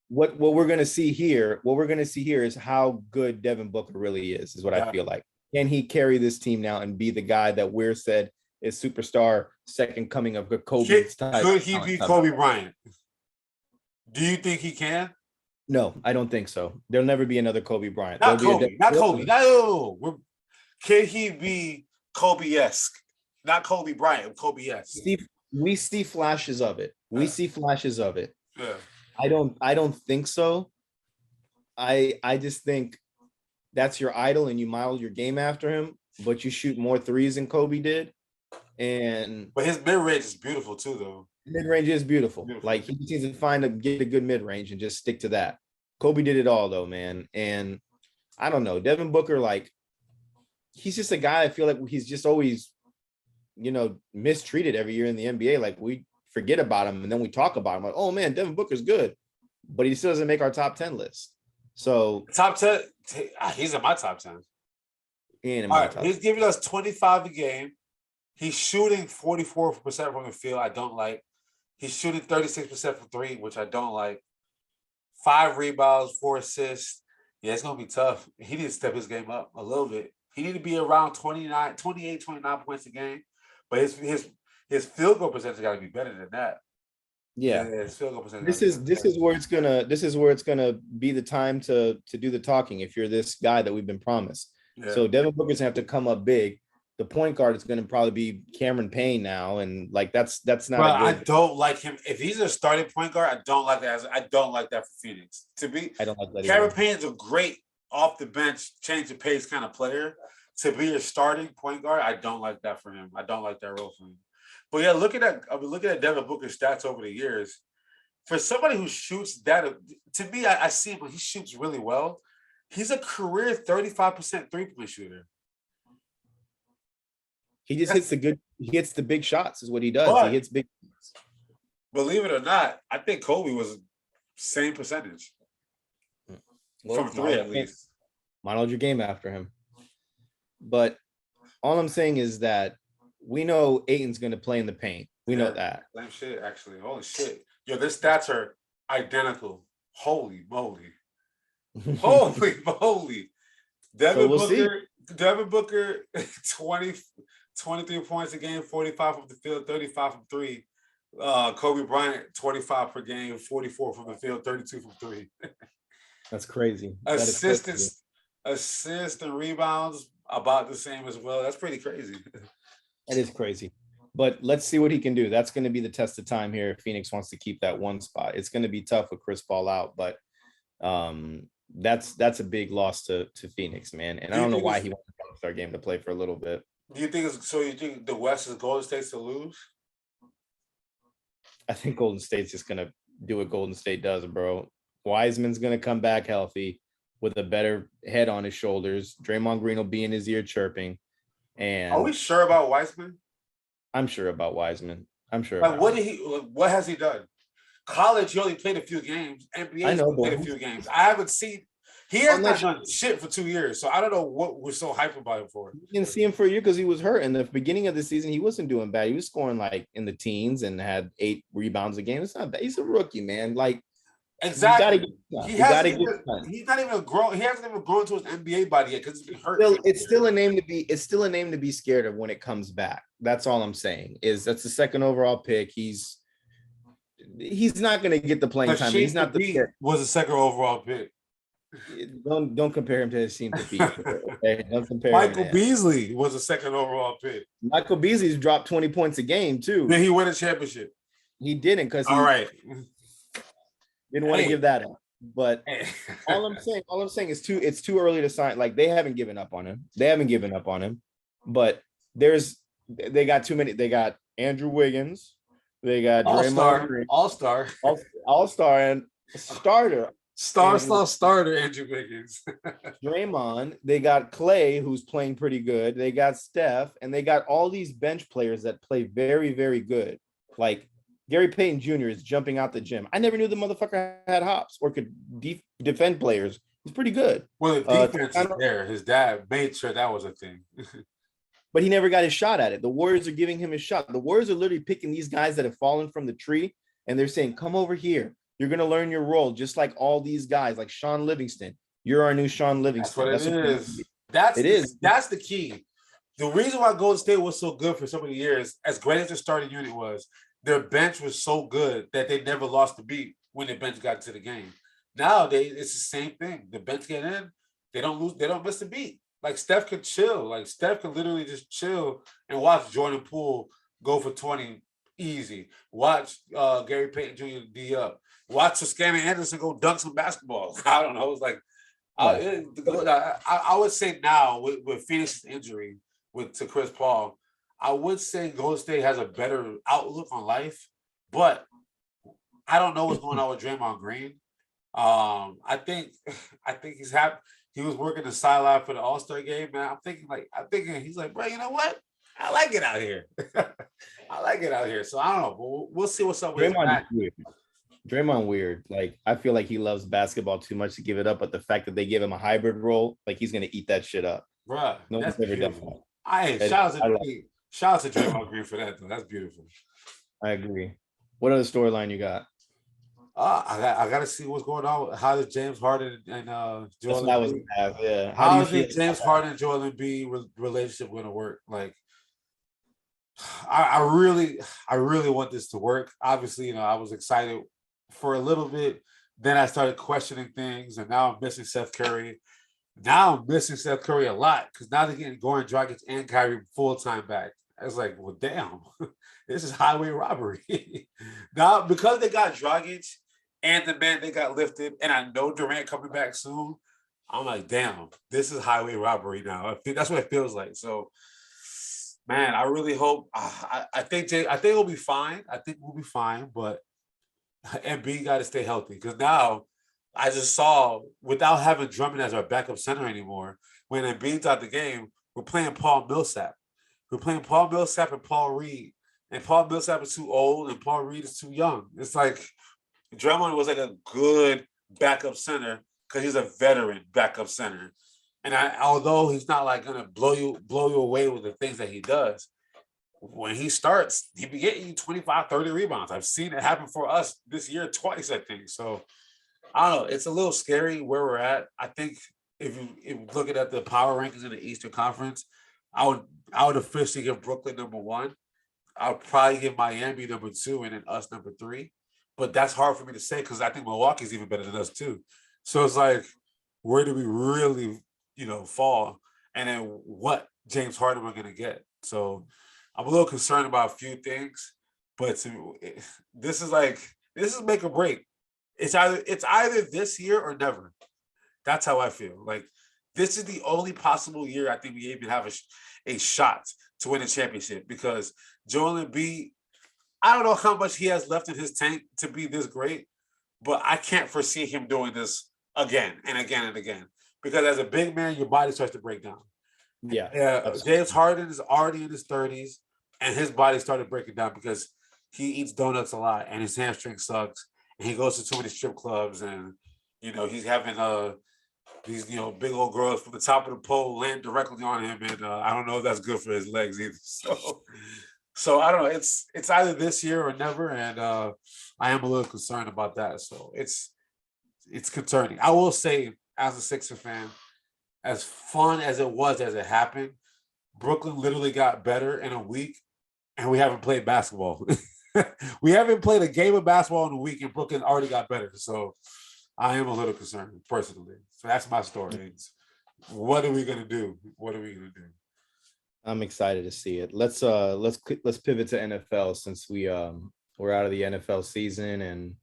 What we're gonna see here is how good Devin Booker really is what I feel like. Can he carry this team now and be the guy that we're said is superstar, second coming of Kobe? Could he be Kobe Bryant? Do you think he can? No, I don't think so. There'll never be another Kobe Bryant. Not Kobe. No. Can he be Kobe-esque? Not Kobe Bryant, Kobe-esque. We see flashes of it. Yeah. I don't think so. I just think that's your idol and you model your game after him, but you shoot more threes than Kobe did. But his mid-range is beautiful too, though. Mid-range is beautiful. Like he needs to get a good mid-range and just stick to that. Kobe did it all though, man. And I don't know, Devin Booker, like he's just a guy I feel like he's just always mistreated every year in the NBA. Like we forget about him and then we talk about him like, oh man, Devin Booker's good, but he still doesn't make our top 10 list. So top 10, he's in my top 10. He ain't in All my right, top. he's giving us 25 a game. He's shooting 44% from the field. I don't like. He's shooting 36% from three, which I don't like. 5 rebounds, 4 assists. Yeah, it's gonna be tough. He needs to step his game up a little bit. He need to be around 28, 29 points a game. But his field goal percentage got to be better than that. Yeah. His field goal percentage. This is where it's gonna be the time to do the talking. If you're this guy that we've been promised, so Devin Booker's gonna have to come up big. The point guard is going to probably be Cameron Payne now, and like that's not. But I don't like him. If he's a starting point guard, I don't like that. I don't like that for Phoenix. I don't like that. Cameron Payne is a great off the bench, change the pace kind of player. To be a starting point guard, I don't like that for him. I don't like that role for him. But yeah, looking at Devin Booker's stats over the years. For somebody who shoots that, to me, I see him. He shoots really well. He's a career 35% 3-point shooter. He just he hits the big shots is what he does. He hits big shots. Believe it or not, I think Kobe was same percentage. From 3 at least. Modeled your game after him. But all I'm saying is that we know Ayton's going to play in the paint. We know that. Same shit, actually. Holy shit. Yo, their stats are identical. Holy moly. Holy moly. Devin Booker, 23 points a game, 45 from the field, 35 from 3. Kobe Bryant, 25 per game, 44 from the field, 32 from 3. That's crazy. Assists and rebounds about the same as well. That's pretty crazy. That is crazy. But let's see what he can do. That's going to be the test of time here if Phoenix wants to keep that one spot. It's going to be tough with Chris Paul out, but that's a big loss to Phoenix, man. And I don't know why he wants to start game to play for a little bit. Do you think the West is Golden State to lose? I think Golden State's just gonna do what Golden State does, bro. Wiseman's gonna come back healthy with a better head on his shoulders. Draymond Green will be in his ear chirping. And are we sure about Wiseman? I'm sure about Wiseman. I'm sure. Like, what has he done? College, he only played a few games. NBA, he played a few games. I haven't seen. He has not done shit for 2 years, so I don't know what we're so hyped about him for. You didn't see him for a year because he was hurt. In the beginning of the season, he wasn't doing bad. He was scoring like in the teens and had 8 rebounds a game. It's not bad. He's a rookie, man. Like exactly. He's not even grown. He hasn't even grown to his NBA body yet because he's been hurt. It's still a name to be scared of when it comes back. That's all I'm saying. That's the second overall pick. He's not going to get the playing time. He's not was the second overall pick. Don't compare him to his team to beat. Okay? Don't compare. Michael Beasley was a second overall pick. Michael Beasley's dropped 20 points a game too. Did he win a championship? He didn't because didn't want to give that up. But all I'm saying is it's too early to sign. Like they haven't given up on him. But they got too many. They got Andrew Wiggins. They got Draymond Green, All-Star, and starter. Starter Andrew Wiggins. Draymond, they got Clay, who's playing pretty good. They got Steph, and they got all these bench players that play very, very good. Like Gary Payton Jr. is jumping out the gym. I never knew the motherfucker had hops or could defend players. He's pretty good. Well, the defense is there. His dad made sure that was a thing. But he never got his shot at it. The Warriors are giving him a shot. The Warriors are literally picking these guys that have fallen from the tree, and they're saying, come over here. You're going to learn your role, just like all these guys, like Sean Livingston. You're our new Sean Livingston. That's what it is. That's the key. The reason why Golden State was so good for so many years, as great as their starting unit was, their bench was so good that they never lost the beat when the bench got into the game. Nowadays, it's the same thing. The bench get in, they don't lose, they don't miss the beat. Like Steph can chill. Like Steph can literally just chill and watch Jordan Poole go for 20 easy. Watch Gary Payton Jr. D up. Watch Scammon Anderson go dunk some basketball. I don't know. It's like I would say now with Phoenix's injury to Chris Paul, I would say Golden State has a better outlook on life, but I don't know what's going on with Draymond Green. I think he's happy. He was working the sideline for the All-Star game, man. I'm thinking he's like, bro, you know what? I like it out here. I like it out here. So I don't know. We'll see what's up with his Draymond back. is weird. Draymond weird. Like I feel like he loves basketball too much to give it up, but the fact that they give him a hybrid role, like he's gonna eat that shit up. Bruh, No that's one's ever done beautiful. that. Shout out to Draymond Green for that, though. That's beautiful. I agree. What other storyline you got? I got to see what's going on. How does James Harden and That's Joel what I was Embiid? gonna ask. Yeah. How do How you is feel it James Harden and Joel Embiid relationship going to work? Like, I really want this to work. Obviously, I was excited for a little bit. Then I started questioning things, and now I'm missing Seth Curry. Now I'm missing Seth Curry a lot because now they're getting Goran Dragic and Kyrie full time back. I was like, well, damn, this is highway robbery. Now, because they got Dragic and the man they got lifted, and I know Durant coming back soon, I'm like, damn, this is highway robbery now. That's what it feels like. So, man, I really hope. I think it'll be fine. I think we'll be fine, but Embiid got to stay healthy because now I just saw without having Drummond as our backup center anymore. When Embiid's out the game, we're playing Paul Millsap. We're playing Paul Millsap and Paul Reed, and Paul Millsap is too old and Paul Reed is too young. It's like Drummond was like a good backup center because he's a veteran backup center. And although he's not like gonna blow you away with the things that he does, when he starts, he be getting you 25, 30 rebounds. I've seen it happen for us this year twice, I think. So I don't know. It's a little scary where we're at. I think if you looking at the power rankings in the Eastern Conference, I would officially give Brooklyn number one. I would probably give Miami number two and then us number three. But that's hard for me to say because I think Milwaukee's even better than us too. So it's like, where do we really, fall? And then what James Harden we're gonna get? So I'm a little concerned about a few things, but this is make or break. It's either this year or never. That's how I feel. Like this is the only possible year I think we even have a shot to win a championship because Joel Embiid, I don't know how much he has left in his tank to be this great, but I can't foresee him doing this again and again and again. Because as a big man, your body starts to break down. Yeah. James Harden is already in his 30s, and his body started breaking down because he eats donuts a lot, and his hamstring sucks, and he goes to too many strip clubs, and he's having these big old girls from the top of the pole land directly on him, and I don't know if that's good for his legs either. So I don't know. It's either this year or never, and I am a little concerned about that. So it's concerning. I will say, as a Sixer fan, as fun as it was as it happened, Brooklyn literally got better in a week, and we haven't played basketball. We haven't played a game of basketball in a week, and Brooklyn already got better. So I am a little concerned personally. So that's my story. What are we gonna do? What are we gonna do? I'm excited to see it. Let's pivot to NFL since we're out of the NFL season and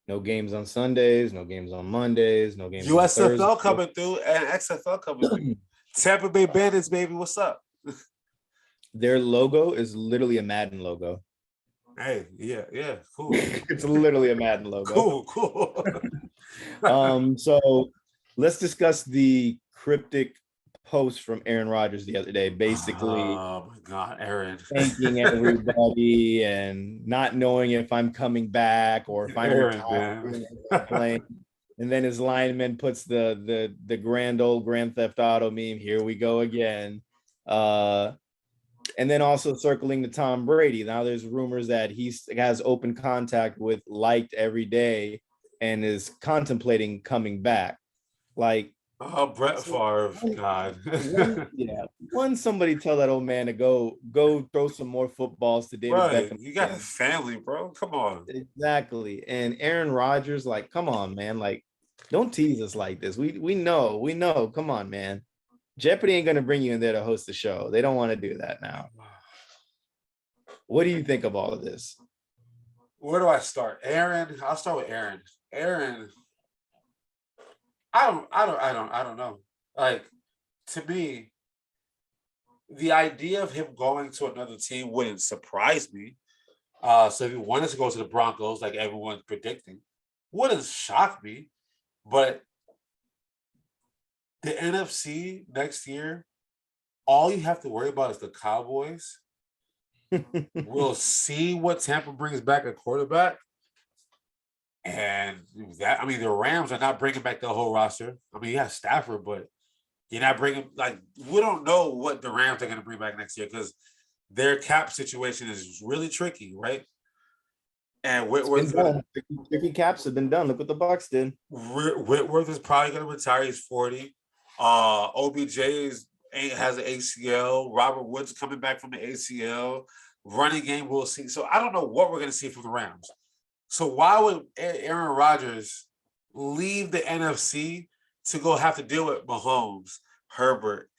no games on Sundays, no games on Mondays, no games USFL on coming through and XFL coming through. Tampa Bay Bandits, baby, what's up? Their logo is literally a Madden logo. Hey, yeah, cool. It's literally a Madden logo. Cool. So let's discuss the cryptic post from Aaron Rodgers the other day, basically. Oh my God, Aaron. Thanking everybody and not knowing if I'm coming back or if I'm retiring playing. And then his lineman puts the grand old Grand Theft Auto meme. Here we go again. And then also circling to Tom Brady. Now there's rumors that he has open contact with Liked every day and is contemplating coming back. Like, oh, Brett Favre, God. One somebody tell that old man to go throw some more footballs to David Beckham. You got a family, bro. Come on. Exactly. And Aaron Rodgers, like, come on, man. Like, don't tease us like this. We know. Come on, man. Jeopardy ain't gonna bring you in there to host the show. They don't want to do that now. What do you think of all of this? Where do I start? Aaron. I'll start with Aaron. Aaron. I don't know. Like, to me, the idea of him going to another team wouldn't surprise me. So if he wanted to go to the Broncos, like everyone's predicting, wouldn't shock me. But the NFC next year all you have to worry about is the Cowboys. We'll see what Tampa brings back at quarterback. And that, I mean, the Rams are not bringing back the whole roster. I mean, you have Stafford, but you're not bringing, like, we don't know what the Rams are going to bring back next year because their cap situation is really tricky, right? And Whitworth's done. 50 caps have been done. Look what the Bucks did. Whitworth is probably going to retire. He's 40. OBJ has an ACL. Robert Woods coming back from the ACL. Running game, we'll see. So I don't know what we're going to see from the Rams. So why would Aaron Rodgers leave the NFC to go have to deal with Mahomes, Herbert,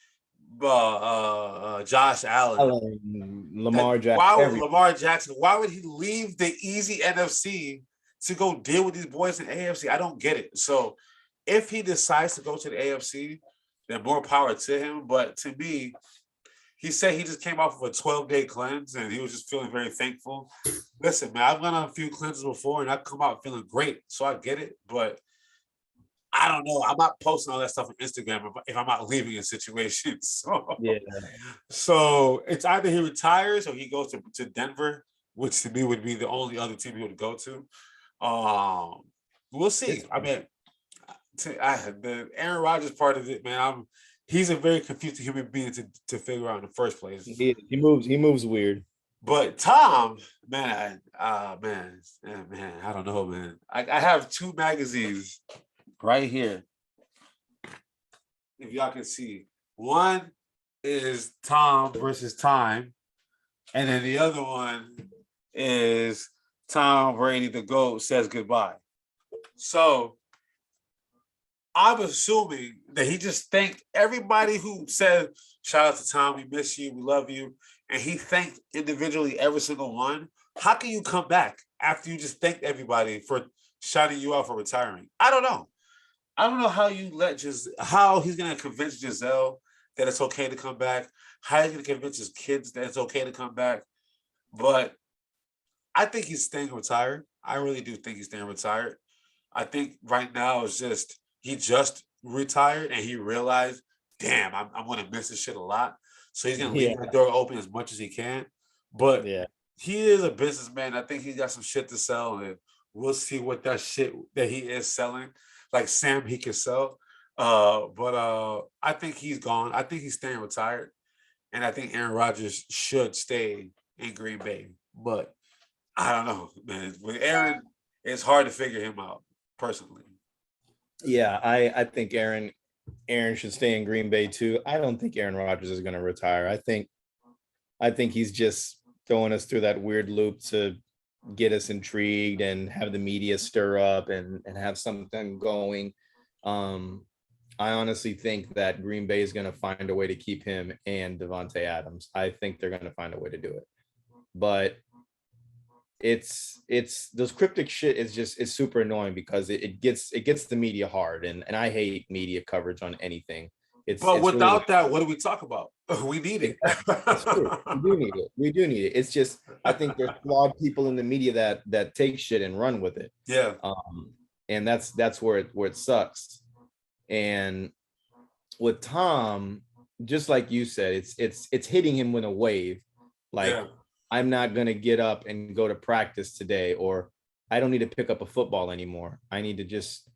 Josh Allen, Lamar Jackson? Why would Lamar Jackson? Why would he leave the easy NFC to go deal with these boys in AFC? I don't get it. So if he decides to go to the AFC, then more power to him. But to me, he said he just came off of a 12-day cleanse and he was just feeling very thankful. Listen, man, I've gone on a few cleanses before and I come out feeling great. So I get it, but I don't know. I'm not posting all that stuff on Instagram if I'm not leaving a situation. So, yeah. So it's either he retires or he goes to Denver, which to me would be the only other team he would go to. We'll see. I mean, the Aaron Rodgers part of it, man, he's a very confusing human being to figure out in the first place. He moves weird. But Tom, man, I don't know, man. I have two magazines right here. If y'all can see. One is Tom versus Time. And then the other one is Tom Brady, the GOAT, says goodbye. So I'm assuming that he just thanked everybody who said, shout out to Tom, we miss you, we love you. And he thanked individually every single one. How can you come back after you just thanked everybody for shouting you out for retiring? I don't know. I don't know how you how he's going to convince Giselle that it's okay to come back, how he's going to convince his kids that it's okay to come back. But I think he's staying retired. I really do think he's staying retired. I think right now it's just, he just retired and he realized, damn, I'm going to miss this shit a lot. So he's going to leave the door open as much as he can. But he is a businessman. I think he's got some shit to sell, and we'll see what that shit that he is selling. Like Sam, he can sell. But I think he's gone. I think he's staying retired. And I think Aaron Rodgers should stay in Green Bay. But I don't know, man. With Aaron, it's hard to figure him out, personally. Yeah, I think Aaron should stay in Green Bay too. I don't think Aaron Rodgers is going to retire. I think he's just throwing us through that weird loop to get us intrigued and have the media stir up and have something going. I honestly think that Green Bay is going to find a way to keep him and Devontae Adams. I think they're going to find a way to do it. But it's those cryptic shit is super annoying because it gets the media hard, and I hate media coverage on anything. But without that, what do we talk about? We need it. That's true. We do need it. It's just, I think there's flawed people in the media that take shit and run with it. Yeah. And that's where it sucks. And with Tom, just like you said, it's hitting him with a wave. Like, I'm not going to get up and go to practice today, or I don't need to pick up a football anymore. I need to just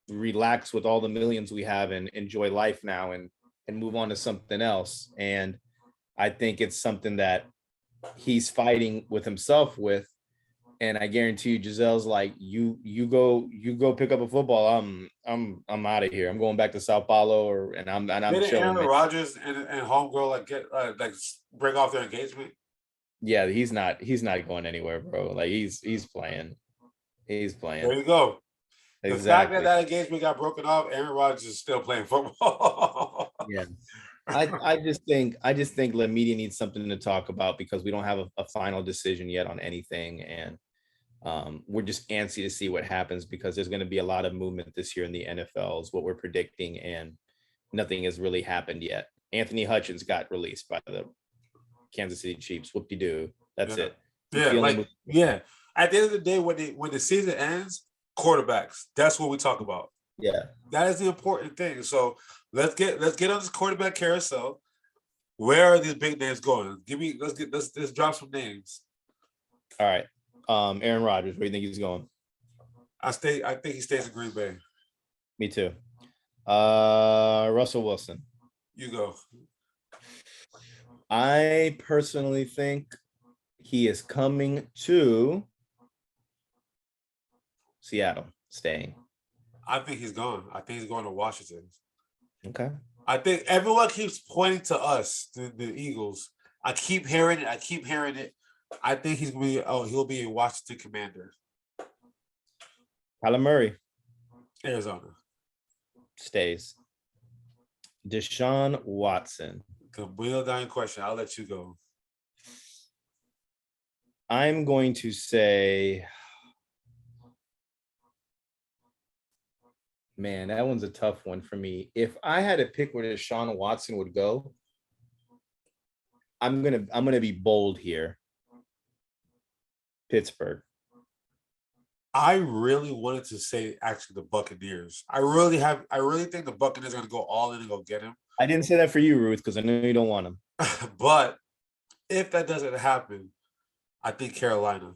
relax with all the millions we have and enjoy life now and move on to something else. And I think it's something that he's fighting with himself with. And I guarantee you, Giselle's like, you go pick up a football. I'm out of here. I'm going back to Sao Paulo, and I'm Didn't Aaron Rodgers and homegirl get break off their engagement? Yeah, he's not going anywhere, bro. Like he's playing. He's playing. There you go. Exactly. The fact that engagement got broken off, Aaron Rodgers is still playing football. Yeah. I just think the media needs something to talk about because we don't have a final decision yet on anything. And we're just antsy to see what happens because there's going to be a lot of movement this year in the NFL is what we're predicting. And nothing has really happened yet. Anthony Hutchins got released by the Kansas City Chiefs. Whoop-de-doo. That's it. Yeah. At the end of the day, when the season ends, quarterbacks. That's what we talk about. Yeah. That is the important thing. So let's get on this quarterback carousel. Where are these big names going? Let's drop some names. All right. Aaron Rodgers, where do you think he's going? I think he stays in Green Bay. Me too. Russell Wilson. You go. I personally think he is coming to Seattle, staying. I think he's gone. I think he's going to Washington. Okay. I think everyone keeps pointing to us, the Eagles. I keep hearing it. I think he'll be a Washington Commander. Kyler Murray. Arizona. Stays. Deshaun Watson. The wheel down question. I'll let you go. I'm going to say, man, that one's a tough one for me. If I had to pick where Deshaun Watson would go, I'm gonna be bold here. Pittsburgh. I really wanted to say actually the Buccaneers. I really think the Buccaneers are going to go all in and go get him. I didn't say that for you, Ruth, because I know you don't want him. But if that doesn't happen, I think Carolina.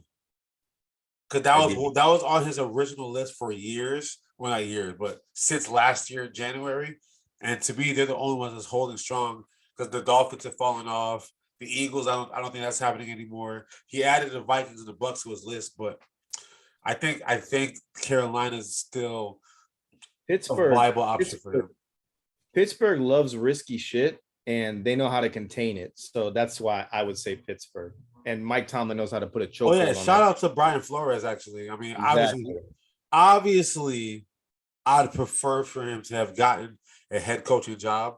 Because that was on his original list for years. Well, not years, but since last year, January. And to me, they're the only ones that's holding strong because the Dolphins have fallen off. The Eagles, I don't think that's happening anymore. He added the Vikings and the Bucks to his list, but I think Carolina's still Pittsburgh, a viable option for him. Pittsburgh loves risky shit, and they know how to contain it. So that's why I would say Pittsburgh. And Mike Tomlin knows how to put a chokehold. Oh yeah, shout out to Brian Flores. Actually, I mean, obviously, I'd prefer for him to have gotten a head coaching job.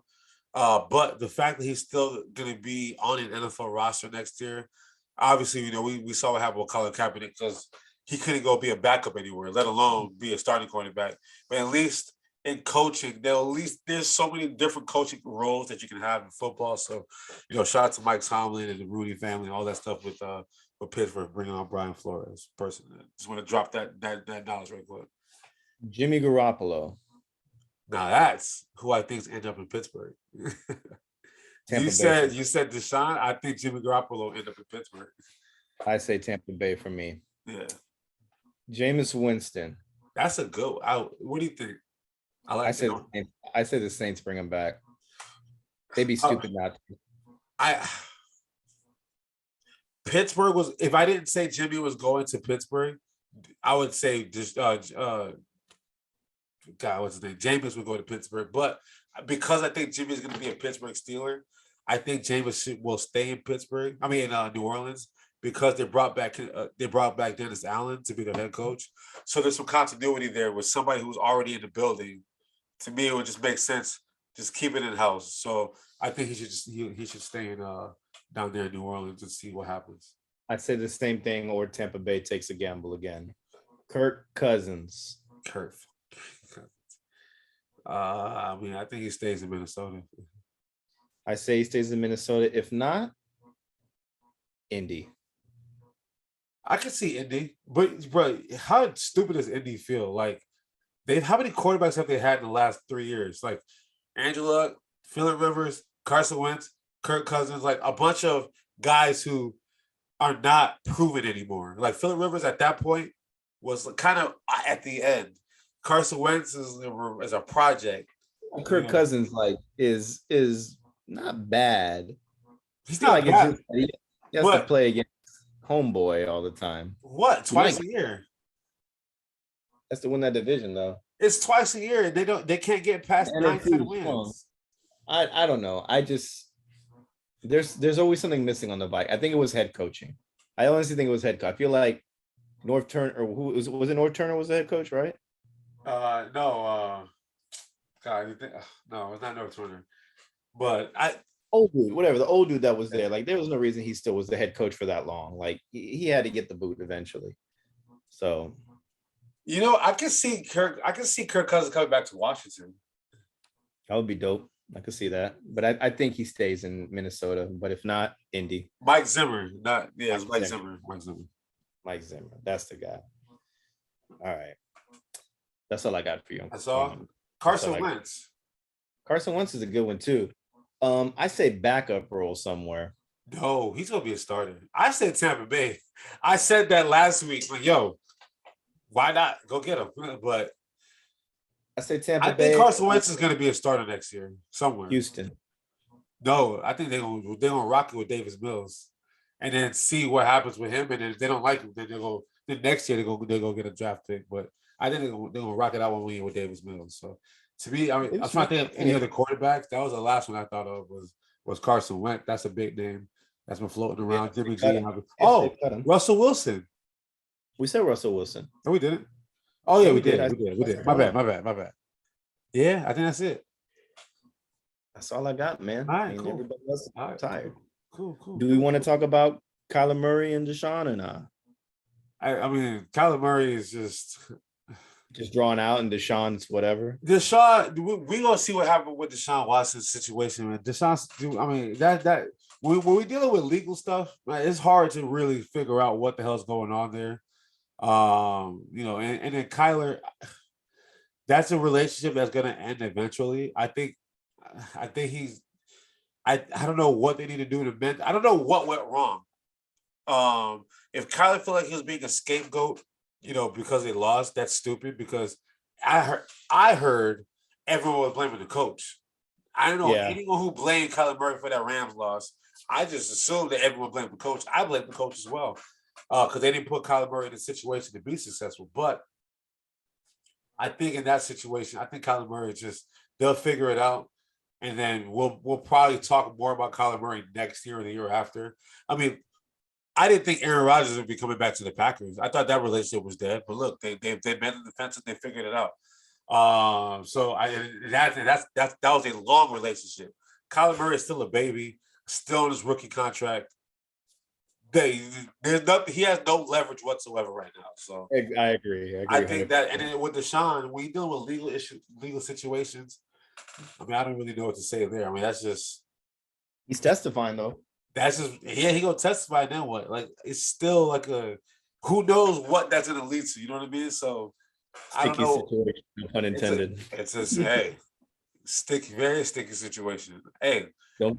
But the fact that he's still going to be on an NFL roster next year, obviously, we saw what happened with Colin Kaepernick because he couldn't go be a backup anywhere, let alone be a starting quarterback. But at least in coaching, there's so many different coaching roles that you can have in football. So, shout out to Mike Tomlin and the Rooney family, all that stuff with Pittsburgh bringing on Brian Flores. Personally, just want to drop that knowledge right quick. Jimmy Garoppolo. Now that's who I think's end up in Pittsburgh. You said Deshaun. I think Jimmy Garoppolo end up in Pittsburgh. I say Tampa Bay for me. Yeah. Jameis Winston. That's a good. What do you think? I say the Saints bring him back. They'd be stupid not to. Pittsburgh was. If I didn't say Jimmy was going to Pittsburgh, I would say just what's his name? Jameis would go to Pittsburgh, but because I think Jimmy's going to be a Pittsburgh Steeler, I think Jameis will stay in Pittsburgh. I mean, in New Orleans, because they brought back Dennis Allen to be their head coach. So there's some continuity there with somebody who's already in the building. To me, it would just make sense. Just keep it in house. So I think he should stay in down there in New Orleans and see what happens. I'd say the same thing, or Tampa Bay takes a gamble again. Kirk Cousins. I mean, I think he stays in Minnesota. I say he stays in Minnesota. If not, Indy. I could see Indy, but bro, how stupid does Indy feel? Like, how many quarterbacks have they had in the last 3 years? Like, Angela, Phillip Rivers, Carson Wentz, Kirk Cousins, like a bunch of guys who are not proven anymore. Like Phillip Rivers at that point was kind of at the end. Carson Wentz is a project. Kirk Cousins is not bad. He's not bad. He has to play against homeboy all the time. What? Twice a year? That's to win that division, though. It's twice a year. They can't get past 9-10 wins. I don't know. There's always something missing on the bike. I think it was head coaching. I honestly think it was head coach. I feel like North Turner, or was it North Turner was the head coach, right? No. God, no, it's not North Turner. But old dude, whatever, the old dude that was there, like there was no reason he still was the head coach for that long. Like he had to get the boot eventually. So, I can see Kirk Cousins coming back to Washington. That would be dope. I could see that, but I think he stays in Minnesota. But if not, Indy. Mike Zimmer, Mike Zimmer. Mike Zimmer, that's the guy. All right, that's all I got for you. That's all. Carson Wentz. Carson Wentz is a good one too. I say backup role somewhere. No, he's gonna be a starter. I said Tampa Bay. I said that last week. Like, yo, why not go get him? But I say Tampa I think Bay, Carson Wentz is gonna be a starter next year somewhere. Houston. No, I think they're gonna rock it with Davis Mills, and then see what happens with him. And then if they don't like him, then then next year they go get a draft pick. But I think they're gonna rock it out one year with Davis Mills. So to me, I mean, I'm trying to think of any other quarterbacks. That was the last one I thought of was Carson Wentz. That's a big name that's been floating around. Yeah, Jimmy G. Oh, Russell Wilson. We said Russell Wilson. No, we didn't. Oh yeah, we did. I- We did. My bad. Yeah, I think that's it. That's all I got, man. All right, I mean, cool. everybody else is All right. tired. Cool. Do we want to talk about Kyler Murray and Deshaun or not? I mean, Kyler Murray is just Drawn out and Deshaun's whatever. Deshaun. We gonna see what happened with Deshaun Watson's situation, man. I mean, that when we dealing with legal stuff, man, it's hard to really figure out what the hell's going on there. And then Kyler, that's a relationship that's gonna end eventually. I think he's. I don't know what they need to do to mend. I don't know what went wrong. If Kyler felt like he was being a scapegoat, because they lost, that's stupid. Because I heard everyone was blaming the coach. I don't know anyone who blamed Kyler Murray for that Rams loss. I just assumed that everyone blamed the coach. I blame the coach as well, because they didn't put Kyler Murray in a situation to be successful. But I think in that situation, I think Kyler Murray they'll figure it out. And then we'll probably talk more about Kyler Murray next year or the year after. I mean, I didn't think Aaron Rodgers would be coming back to the Packers. I thought that relationship was dead. But look, they mended the fences. They figured it out. That was a long relationship. Kyler Murray is still a baby, still on his rookie contract. There's nothing. He has no leverage whatsoever right now. So I agree. I think that, and then with Deshaun, when you're dealing with legal situations. I mean, I don't really know what to say there. I mean, that's just he's testifying though. That's just he gonna testify. Then what? Like, it's still like who knows what that's gonna lead to. You know what I mean? So I don't know. Situation, no pun intended. It's a very sticky situation. Hey,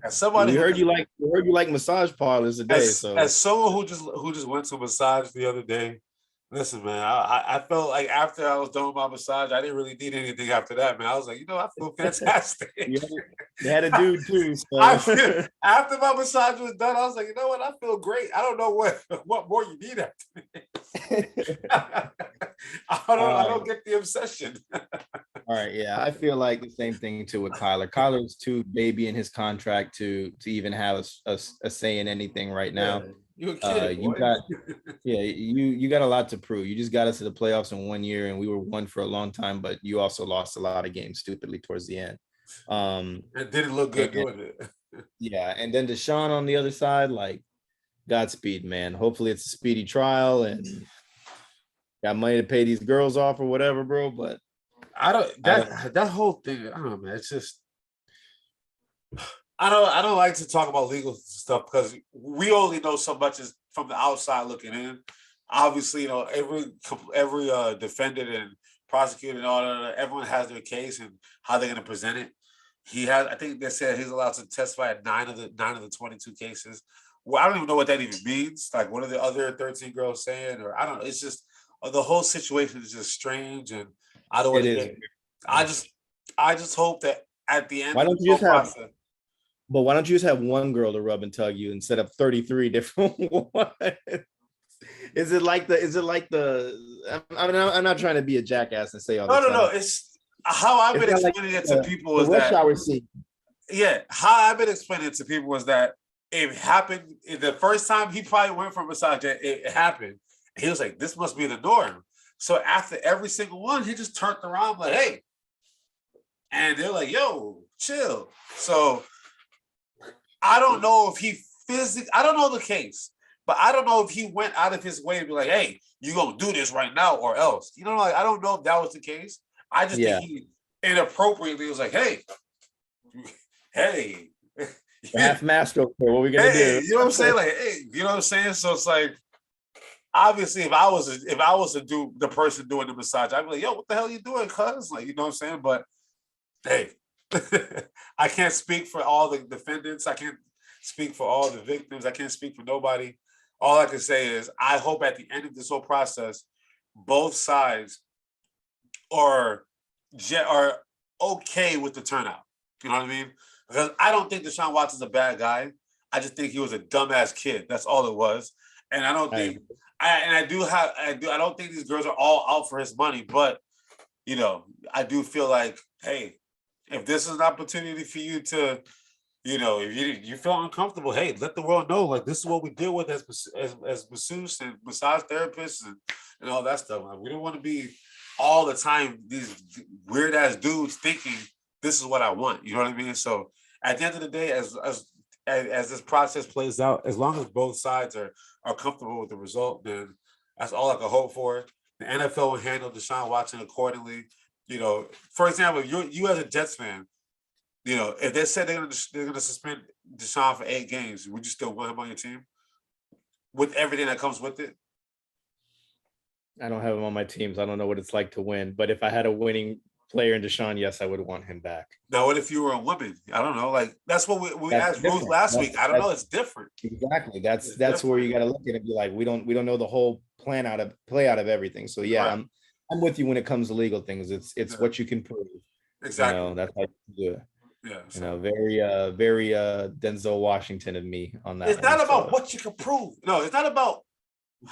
somebody we heard you like massage parlors today. As someone who just went to a massage the other day. Listen, man, I felt like after I was done with my massage, I didn't really need anything after that, man. I was like, I feel fantastic. They had a dude too. So. After my massage was done, I was like, you know what? I feel great. I don't know what more you need after this. I don't get the obsession. All right, yeah, I feel like the same thing too with Kyler. Kyler's too baby in his contract to even have a say in anything right now. You got a lot to prove. You just got us to the playoffs in 1 year, and we were one for a long time, but you also lost a lot of games stupidly towards the end. It didn't look good doing it. Yeah, and then Deshaun on the other side, like, Godspeed, man. Hopefully it's a speedy trial and got money to pay these girls off or whatever, bro. But that whole thing, I don't know, man. It's just I don't like to talk about legal stuff because we only know so much as from the outside looking in. Obviously, every defendant and prosecutor and all that, everyone has their case and how they're going to present it. I think they said he's allowed to testify at 9 of the 22 cases. Well, I don't even know what that even means. Like, what are the other 13 girls saying? Or I don't know. It's just the whole situation is just strange, and I don't want to get. I just hope that at the end. Why don't you just have? But why don't you just have one girl to rub and tug you instead of 33 different ones? Is it like the? I'm not trying to be a jackass and say all this. No. It's how I've been explaining it to people was that. Shower scene. Yeah, how I've been explaining it to people was that it happened the first time he probably went for a massage. It happened. He was like, "This must be the norm." So after every single one, he just turned around like, "Hey," and they're like, "Yo, chill." So. I don't know if he I don't know the case, but I don't know if he went out of his way to be like, "Hey, you gonna do this right now or else." I don't know if that was the case. I just think he inappropriately was like, "Hey, half master, what are we gonna do?" You know what I'm saying? Like, hey, you know what I'm saying? So it's like, obviously, if I was to do the person doing the massage, I'd be like, "Yo, what the hell are you doing, cuz?" Like, you know what I'm saying? But hey. I can't speak for all the defendants. I can't speak for all the victims. I can't speak for nobody. All I can say is I hope at the end of this whole process, both sides are okay with the turnout. You know what I mean? Because I don't think Deshaun Watson's a bad guy. I just think he was a dumbass kid. That's all it was. And I don't think I don't think these girls are all out for his money, but you know, I do feel like, hey, if this is an opportunity for you to, you know, if you feel uncomfortable, hey, let the world know, like, this is what we deal with as masseuse and massage therapists and all that stuff. Like, we don't want to be all the time these weird ass dudes thinking this is what I want. You know what I mean? So at the end of the day, as this process plays out, as long as both sides are comfortable with the result, then that's all I can hope for. The NFL will handle Deshaun Watson accordingly. You know, for example, you as a Jets fan, you know, if they said they're gonna suspend Deshaun for 8 games, would you still want him on your team with everything that comes with it? I don't have him on my teams. I don't know what it's like to win. But if I had a winning player in Deshaun, yes, I would want him back. Now, what if you were a woman? I don't know. Like, that's what we asked Ruth last week. I don't know. It's different. Exactly. That's where you got to look at it and be like, we don't know the whole play out of everything. So yeah, right. I'm with you when it comes to legal things. It's what you can prove. Exactly. You know, that's how you do it. Yeah. So. You know, very Denzel Washington of me on that. It's not about what you can prove. No, it's not about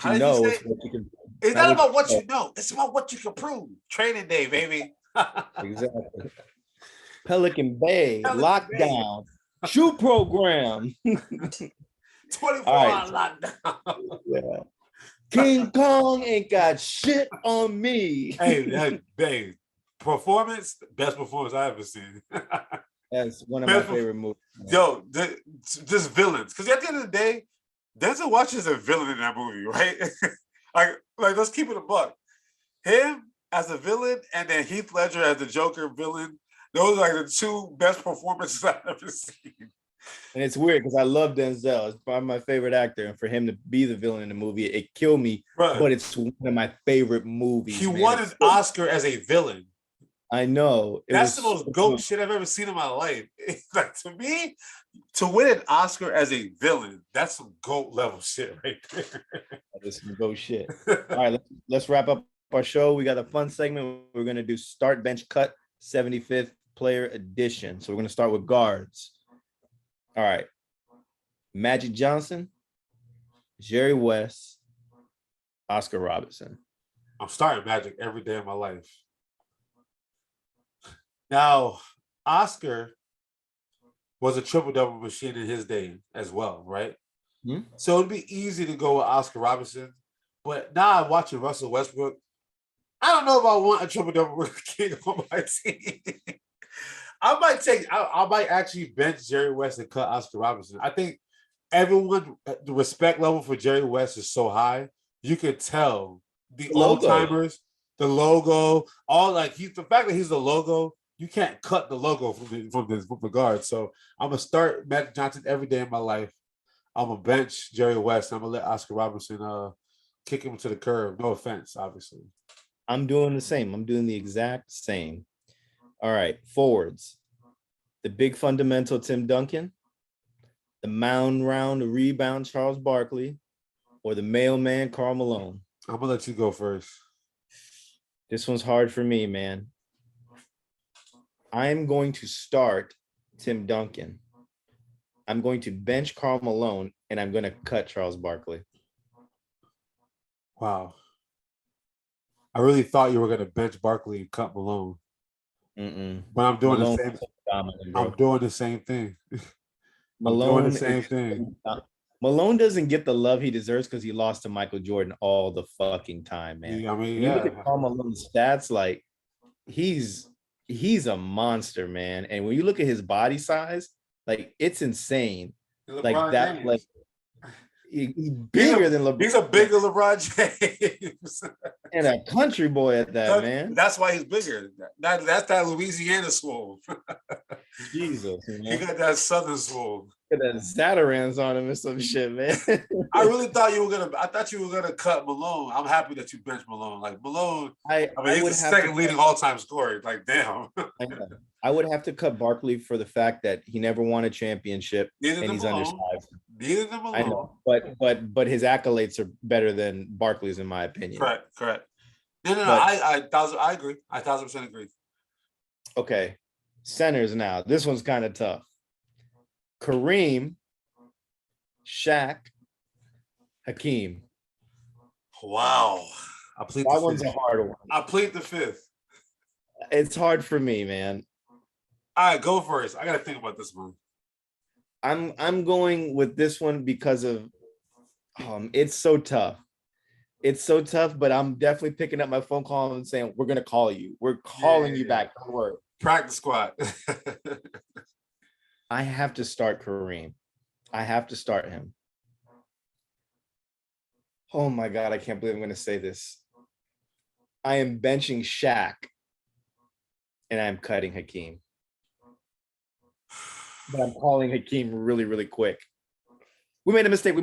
you know. It's what you can. It's not about what you know. It's about what you can prove. Training day, baby. Exactly. Pelican Bay, lockdown, shoe program. 24-hour lockdown. Yeah. King Kong ain't got shit on me. Hey, babe. Performance, best performance I ever seen. That's one of my favorite movies. Yo, just villains. Because at the end of the day, Denzel Washington's a villain in that movie, right? like let's keep it a buck. Him as a villain, and then Heath Ledger as the Joker villain. Those are like the 2 best performances I've ever seen. And it's weird because I love Denzel. It's probably my favorite actor. And for him to be the villain in the movie, it killed me. Right. But it's one of my favorite movies. He won an Oscar as a villain. I know. That's the most GOAT shit I've ever seen in my life. Like, to me, to win an Oscar as a villain, that's some GOAT level shit right there. That is some GOAT shit. All right, let's wrap up our show. We got a fun segment. We're going to do Start Bench Cut 75th Player Edition. So we're going to start with guards. All right. Magic Johnson, Jerry West, Oscar Robertson. I'm starting Magic every day of my life. Now, Oscar was a triple-double machine in his day as well, right? Mm-hmm. So it'd be easy to go with Oscar Robertson. But now I'm watching Russell Westbrook. I don't know if I want a triple-double king on my team. I might actually bench Jerry West and cut Oscar Robertson. I think everyone, the respect level for Jerry West is so high. You can tell the old-timers, the logo, the fact that he's the logo, you can't cut the logo from the guard. So I'm going to start Magic Johnson every day of my life. I'm going to bench Jerry West. I'm going to let Oscar Robertson kick him to the curb. No offense, obviously. I'm doing the same. I'm doing the exact same. All right, forwards. The big fundamental Tim Duncan, the mound round rebound Charles Barkley, or the mailman Karl Malone. I'm going to let you go first. This one's hard for me, man. I'm going to start Tim Duncan. I'm going to bench Karl Malone, and I'm going to cut Charles Barkley. Wow. I really thought you were going to bench Barkley and cut Malone. But I'm doing the same. I'm doing the same thing. Malone doing the same thing. Malone doesn't get the love he deserves because he lost to Michael Jordan all the fucking time, man. Yeah, I mean, you look at Karl Malone's stats, like he's a monster, man. And when you look at his body size, like it's insane. Like that, James. Like he's bigger than LeBron. He's a bigger LeBron James. And a country boy at that, man. That's why he's bigger. That's that Louisiana swole. Jesus. Man. He got that Southern swole. Get that Zatarans on him or some shit, man. I really thought you were gonna. I thought you were gonna cut Malone. I'm happy that you benched Malone. Like Malone, I mean, he's would the have second leading all-time scorer. Like, damn. I know. I would have to cut Barkley for the fact that he never won a championship Neither and did he's Malone. undersized. Neither did I Malone. know, but his accolades are better than Barkley's in my opinion. Correct. No. But- I agree. I 1,000% agree. Okay, centers now. This one's kind of tough. Kareem, Shaq, Hakeem. Wow. I plead That the one's a fifth. hard one. I plead the fifth. It's hard for me, man. All right, go first. I gotta think about this one. I'm going with this one because of it's so tough. It's so tough, but I'm definitely picking up my phone call and saying, we're gonna call you. We're calling you back. Don't worry. Practice squad. I have to start Kareem. I have to start him. Oh my God, I can't believe I'm gonna say this. I am benching Shaq and I'm cutting Hakeem. But I'm calling Hakeem really, really quick. We made a mistake.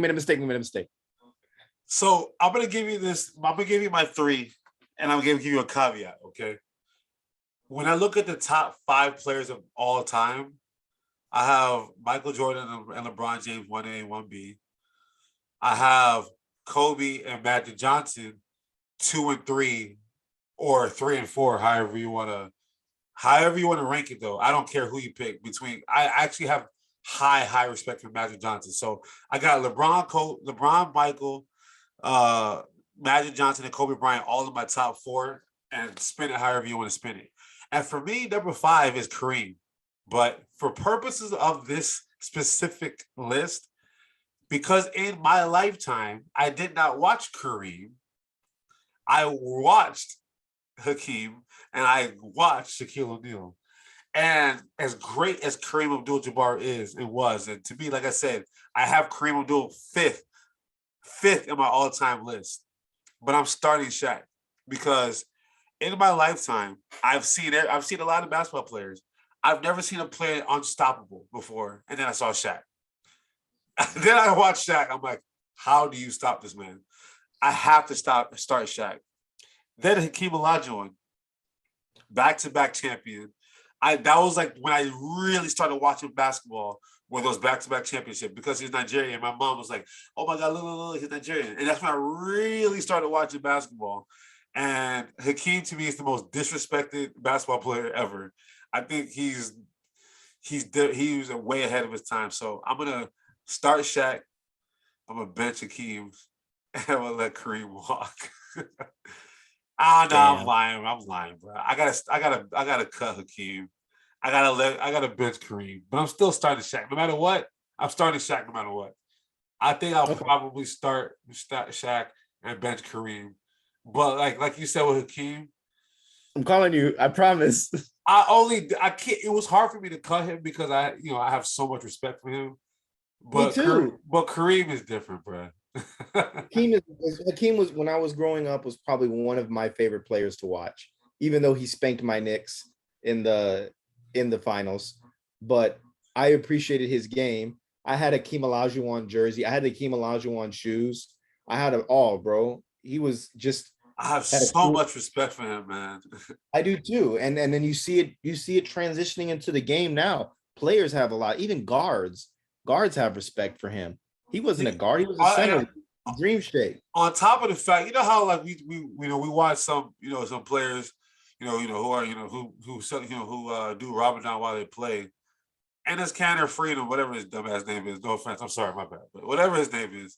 So I'm gonna give you this. I'm gonna give you my three, and I'm gonna give you a caveat. Okay. When I look at the top 5 players of all time, I have Michael Jordan and LeBron James 1A and 1B. I have Kobe and Magic Johnson 2 and 3, or 3 and 4, however you want to rank it. Though I don't care who you pick between. I actually have high respect for Magic Johnson. So I got LeBron, Michael, Magic Johnson, and Kobe Bryant all in my top 4, and spin it however you want to spin it. And for me, number 5 is Kareem. But for purposes of this specific list, because in my lifetime, I did not watch Kareem, I watched Hakeem, and I watched Shaquille O'Neal. And as great as Kareem Abdul-Jabbar is and was, and to me, like I said, I have Kareem Abdul fifth in my all-time list. But I'm starting Shaq because in my lifetime, I've seen a lot of basketball players. I've never seen a player unstoppable before, and then I saw Shaq. Then I watched Shaq. I'm like, how do you stop this man? I have to start Shaq. Then Hakeem Olajuwon, back-to-back champion. That was like when I really started watching basketball, with those back-to-back championships, because he's Nigerian. My mom was like, oh my God, look, he's Nigerian. And that's when I really started watching basketball. And Hakeem, to me, is the most disrespected basketball player ever. I think he was way ahead of his time. So I'm going to start Shaq. I'm going to bench Hakeem. And I'm going to let Kareem walk. I'm lying, bro. I gotta cut Hakeem. I gotta bench Kareem, but I'm still starting Shaq. No matter what, I'm starting Shaq no matter what. I think I'll probably start Shaq and bench Kareem. But like you said with Hakeem, I'm calling you. I promise. I can't. It was hard for me to cut him because I have so much respect for him. But Me too. But Kareem is different, bro. Hakeem was, when I was growing up, was probably one of my favorite players to watch, even though he spanked my Knicks in the finals. But I appreciated his game. I had a Hakeem Olajuwon jersey. I had the Hakeem Olajuwon shoes. I had it all, bro. He was just. I have so much respect for him, man. I do too. And then you see it transitioning into the game now. Players have a lot, even guards. Guards have respect for him. He wasn't a guard. He was a center. Dream shake. On top of the fact, you know how like we watch some some players, who do Ramadan while they play, and it's kind of freedom, whatever his dumbass name is. No offense, I'm sorry, my bad, but whatever his name is,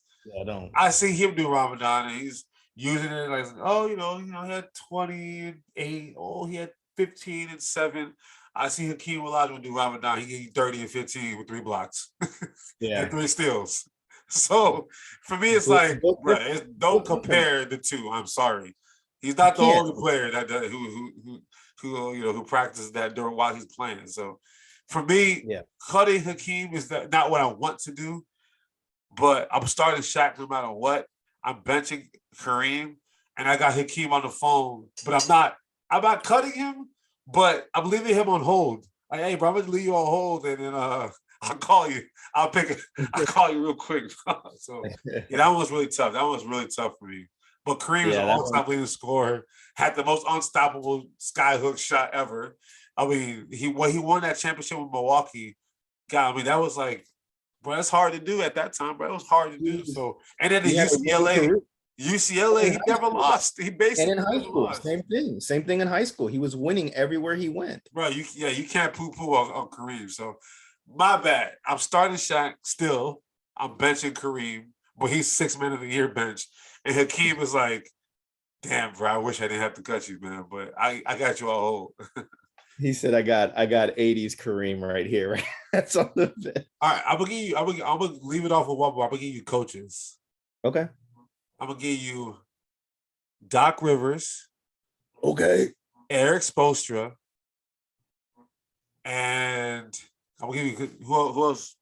I see him do Ramadan, and he's using it like, he had 28. Oh, he had 15 and 7. I see Hakeem Olajuwon do Ramadan. He get 30 and 15 with 3 blocks, and 3 steals. So for me, it's like, don't compare the two. I'm sorry, he's not the only player that who practices that while he's playing. So for me, cutting Hakeem is not what I want to do, but I'm starting Shaq no matter what. I'm benching Kareem, and I got Hakeem on the phone, but I'm not cutting him, but I'm leaving him on hold. Like, hey, bro, I'm gonna leave you on hold, and then I'll call you. I'll call you real quick. So yeah, that one was really tough. That one was really tough for me. But Kareem is an all-time leading scorer, had the most unstoppable skyhook shot ever. I mean, he won that championship with Milwaukee. God, I mean, that was like, bro, that's hard to do at that time, bro. It was hard to do. So, and then the UCLA, he never lost. He basically and in high school, lost. Same thing in high school. He was winning everywhere he went. Bro, you can't poo-poo on Kareem. So, my bad. I'm starting Shaq still. I'm benching Kareem, but he's 6 Man of the Year bench. And Hakeem is like, damn, bro, I wish I didn't have to cut you, man. But I got you all hold. He said, I got 80s Kareem right here. Right? That's all the bit. All right, I'm gonna leave it off with one more. I'm gonna give you coaches. Okay. I'm gonna give you Doc Rivers. Okay. Eric Spoelstra. And I'm gonna give you who else?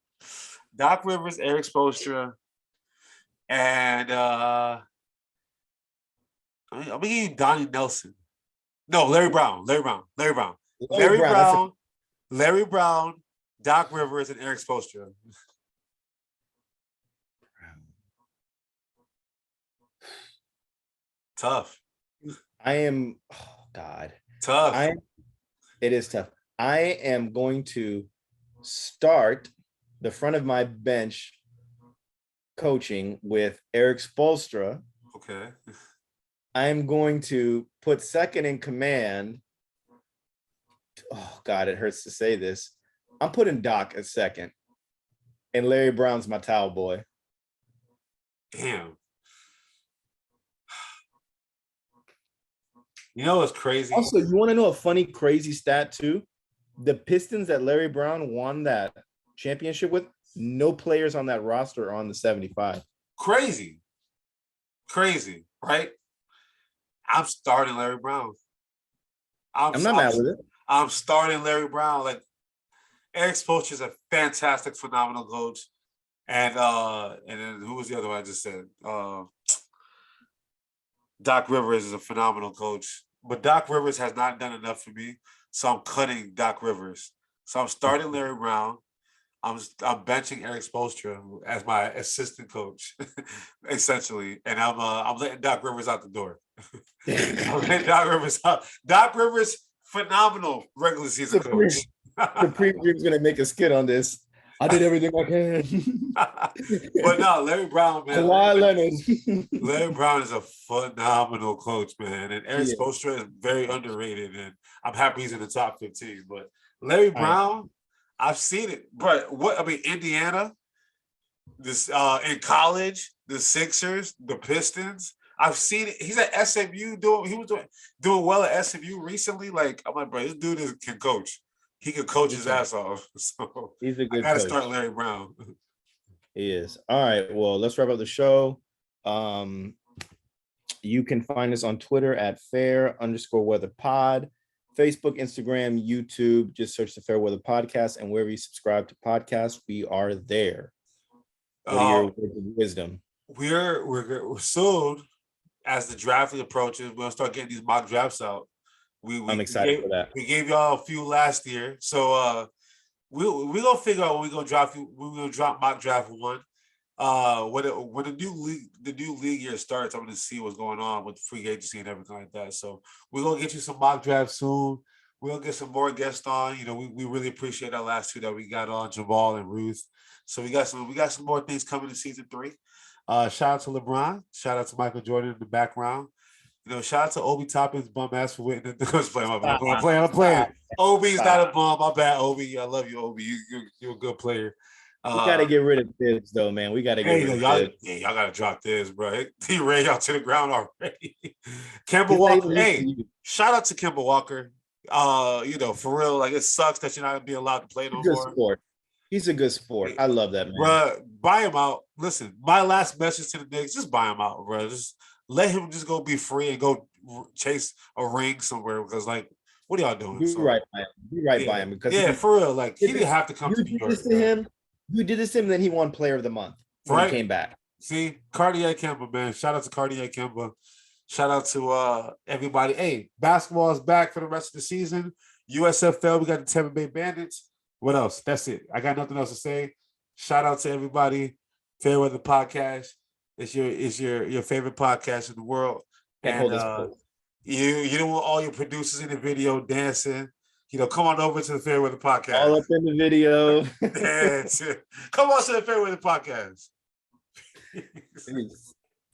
Doc Rivers, Eric Spoelstra, and I'm gonna give you Donnie Nelson. No, Larry Brown, Doc Rivers, and Eric Spoelstra. Tough. Tough. It is tough. I am going to start the front of my bench coaching with Eric Spoelstra. Okay. I'm going to put second in command. Oh, God, it hurts to say this. I'm putting Doc as second. And Larry Brown's my towel boy. Damn. You know what's crazy? Also, you want to know a funny, crazy stat, too? The Pistons that Larry Brown won that championship with, no players on that roster are on the 75. Crazy, right? I'm starting Larry Brown. I'm not mad with it. I'm starting Larry Brown. Like, Eric Spoelstra is a fantastic, phenomenal coach. And then who was the other one I just said? Doc Rivers is a phenomenal coach. But Doc Rivers has not done enough for me. So I'm cutting Doc Rivers. So I'm starting Larry Brown. I'm benching Eric Spoelstra as my assistant coach, essentially, and I'm letting Doc Rivers out the door. I'm letting Doc Rivers out. Doc Rivers, phenomenal regular season coach. The preview's gonna make a skit on this. I did everything I can. But no, Larry Brown, man. Larry Brown is a phenomenal coach, man, and Eric Spoelstra is very underrated, and I'm happy he's in the top 15. But Larry Brown. I've seen it, but Indiana, this in college, the Sixers, the Pistons. I've seen it. He's at SMU doing well at SMU recently. Like, I'm like, bro, this dude can coach. He can coach his ass off. So he's a good. I gotta start Larry Brown. He is. All right. Well, let's wrap up the show. You can find us on Twitter at fair_weatherpod. Facebook, Instagram, YouTube, just search the Fairweather Podcast, and wherever you subscribe to podcasts, we are there. What are your words of wisdom? We're soon, as the draft approaches, we're gonna start getting these mock drafts out. I'm excited for that. We gave y'all a few last year, so we're gonna figure out when we're gonna drop mock draft one. When the new league year starts, I'm gonna see what's going on with free agency and everything like that. So we're gonna get you some mock drafts soon. We're gonna get some more guests on. You know, we really appreciate our last two that we got on, Jamal and Ruth. So we got some more things coming in season 3. Shout out to LeBron. Shout out to Michael Jordan in the background. You know, shout out to Obi Toppin's bum ass for witnessing. I'm playing. Obi's not a bum. My bad, Obi. I love you, Obi. You're a good player. We gotta get rid of Tibbs, though, man. We gotta get rid of Tibbs. Y'all gotta drop this, bro. He ran y'all to the ground already. Kemba Walker. Hey, shout out to Kemba Walker. You know, for real, like, it sucks that you're not gonna be allowed to play no more. He's a good sport. I love that, man. Bro, buy him out. Listen, my last message to the Knicks: just buy him out, bro. Just let him just go be free and go chase a ring somewhere. Because, like, what are y'all doing? You're right by him. You're right by him. Because for real, like, he didn't have to come to New York. You did this to him, then he won Player of the Month when he came back. See, Cartier Kemba, man. Shout out to Cartier Kemba. Shout out to everybody. Hey, basketball is back for the rest of the season. USFL, we got the Tampa Bay Bandits. What else? That's it. I got nothing else to say. Shout out to everybody. Fairweather Podcast. It's your favorite podcast in the world. Can't hold this close. You don't want all your producers in the video dancing. Come on over to the Fairweather Podcast. All up in the video. Dance. Come on to the Fairweather Podcast. Peace.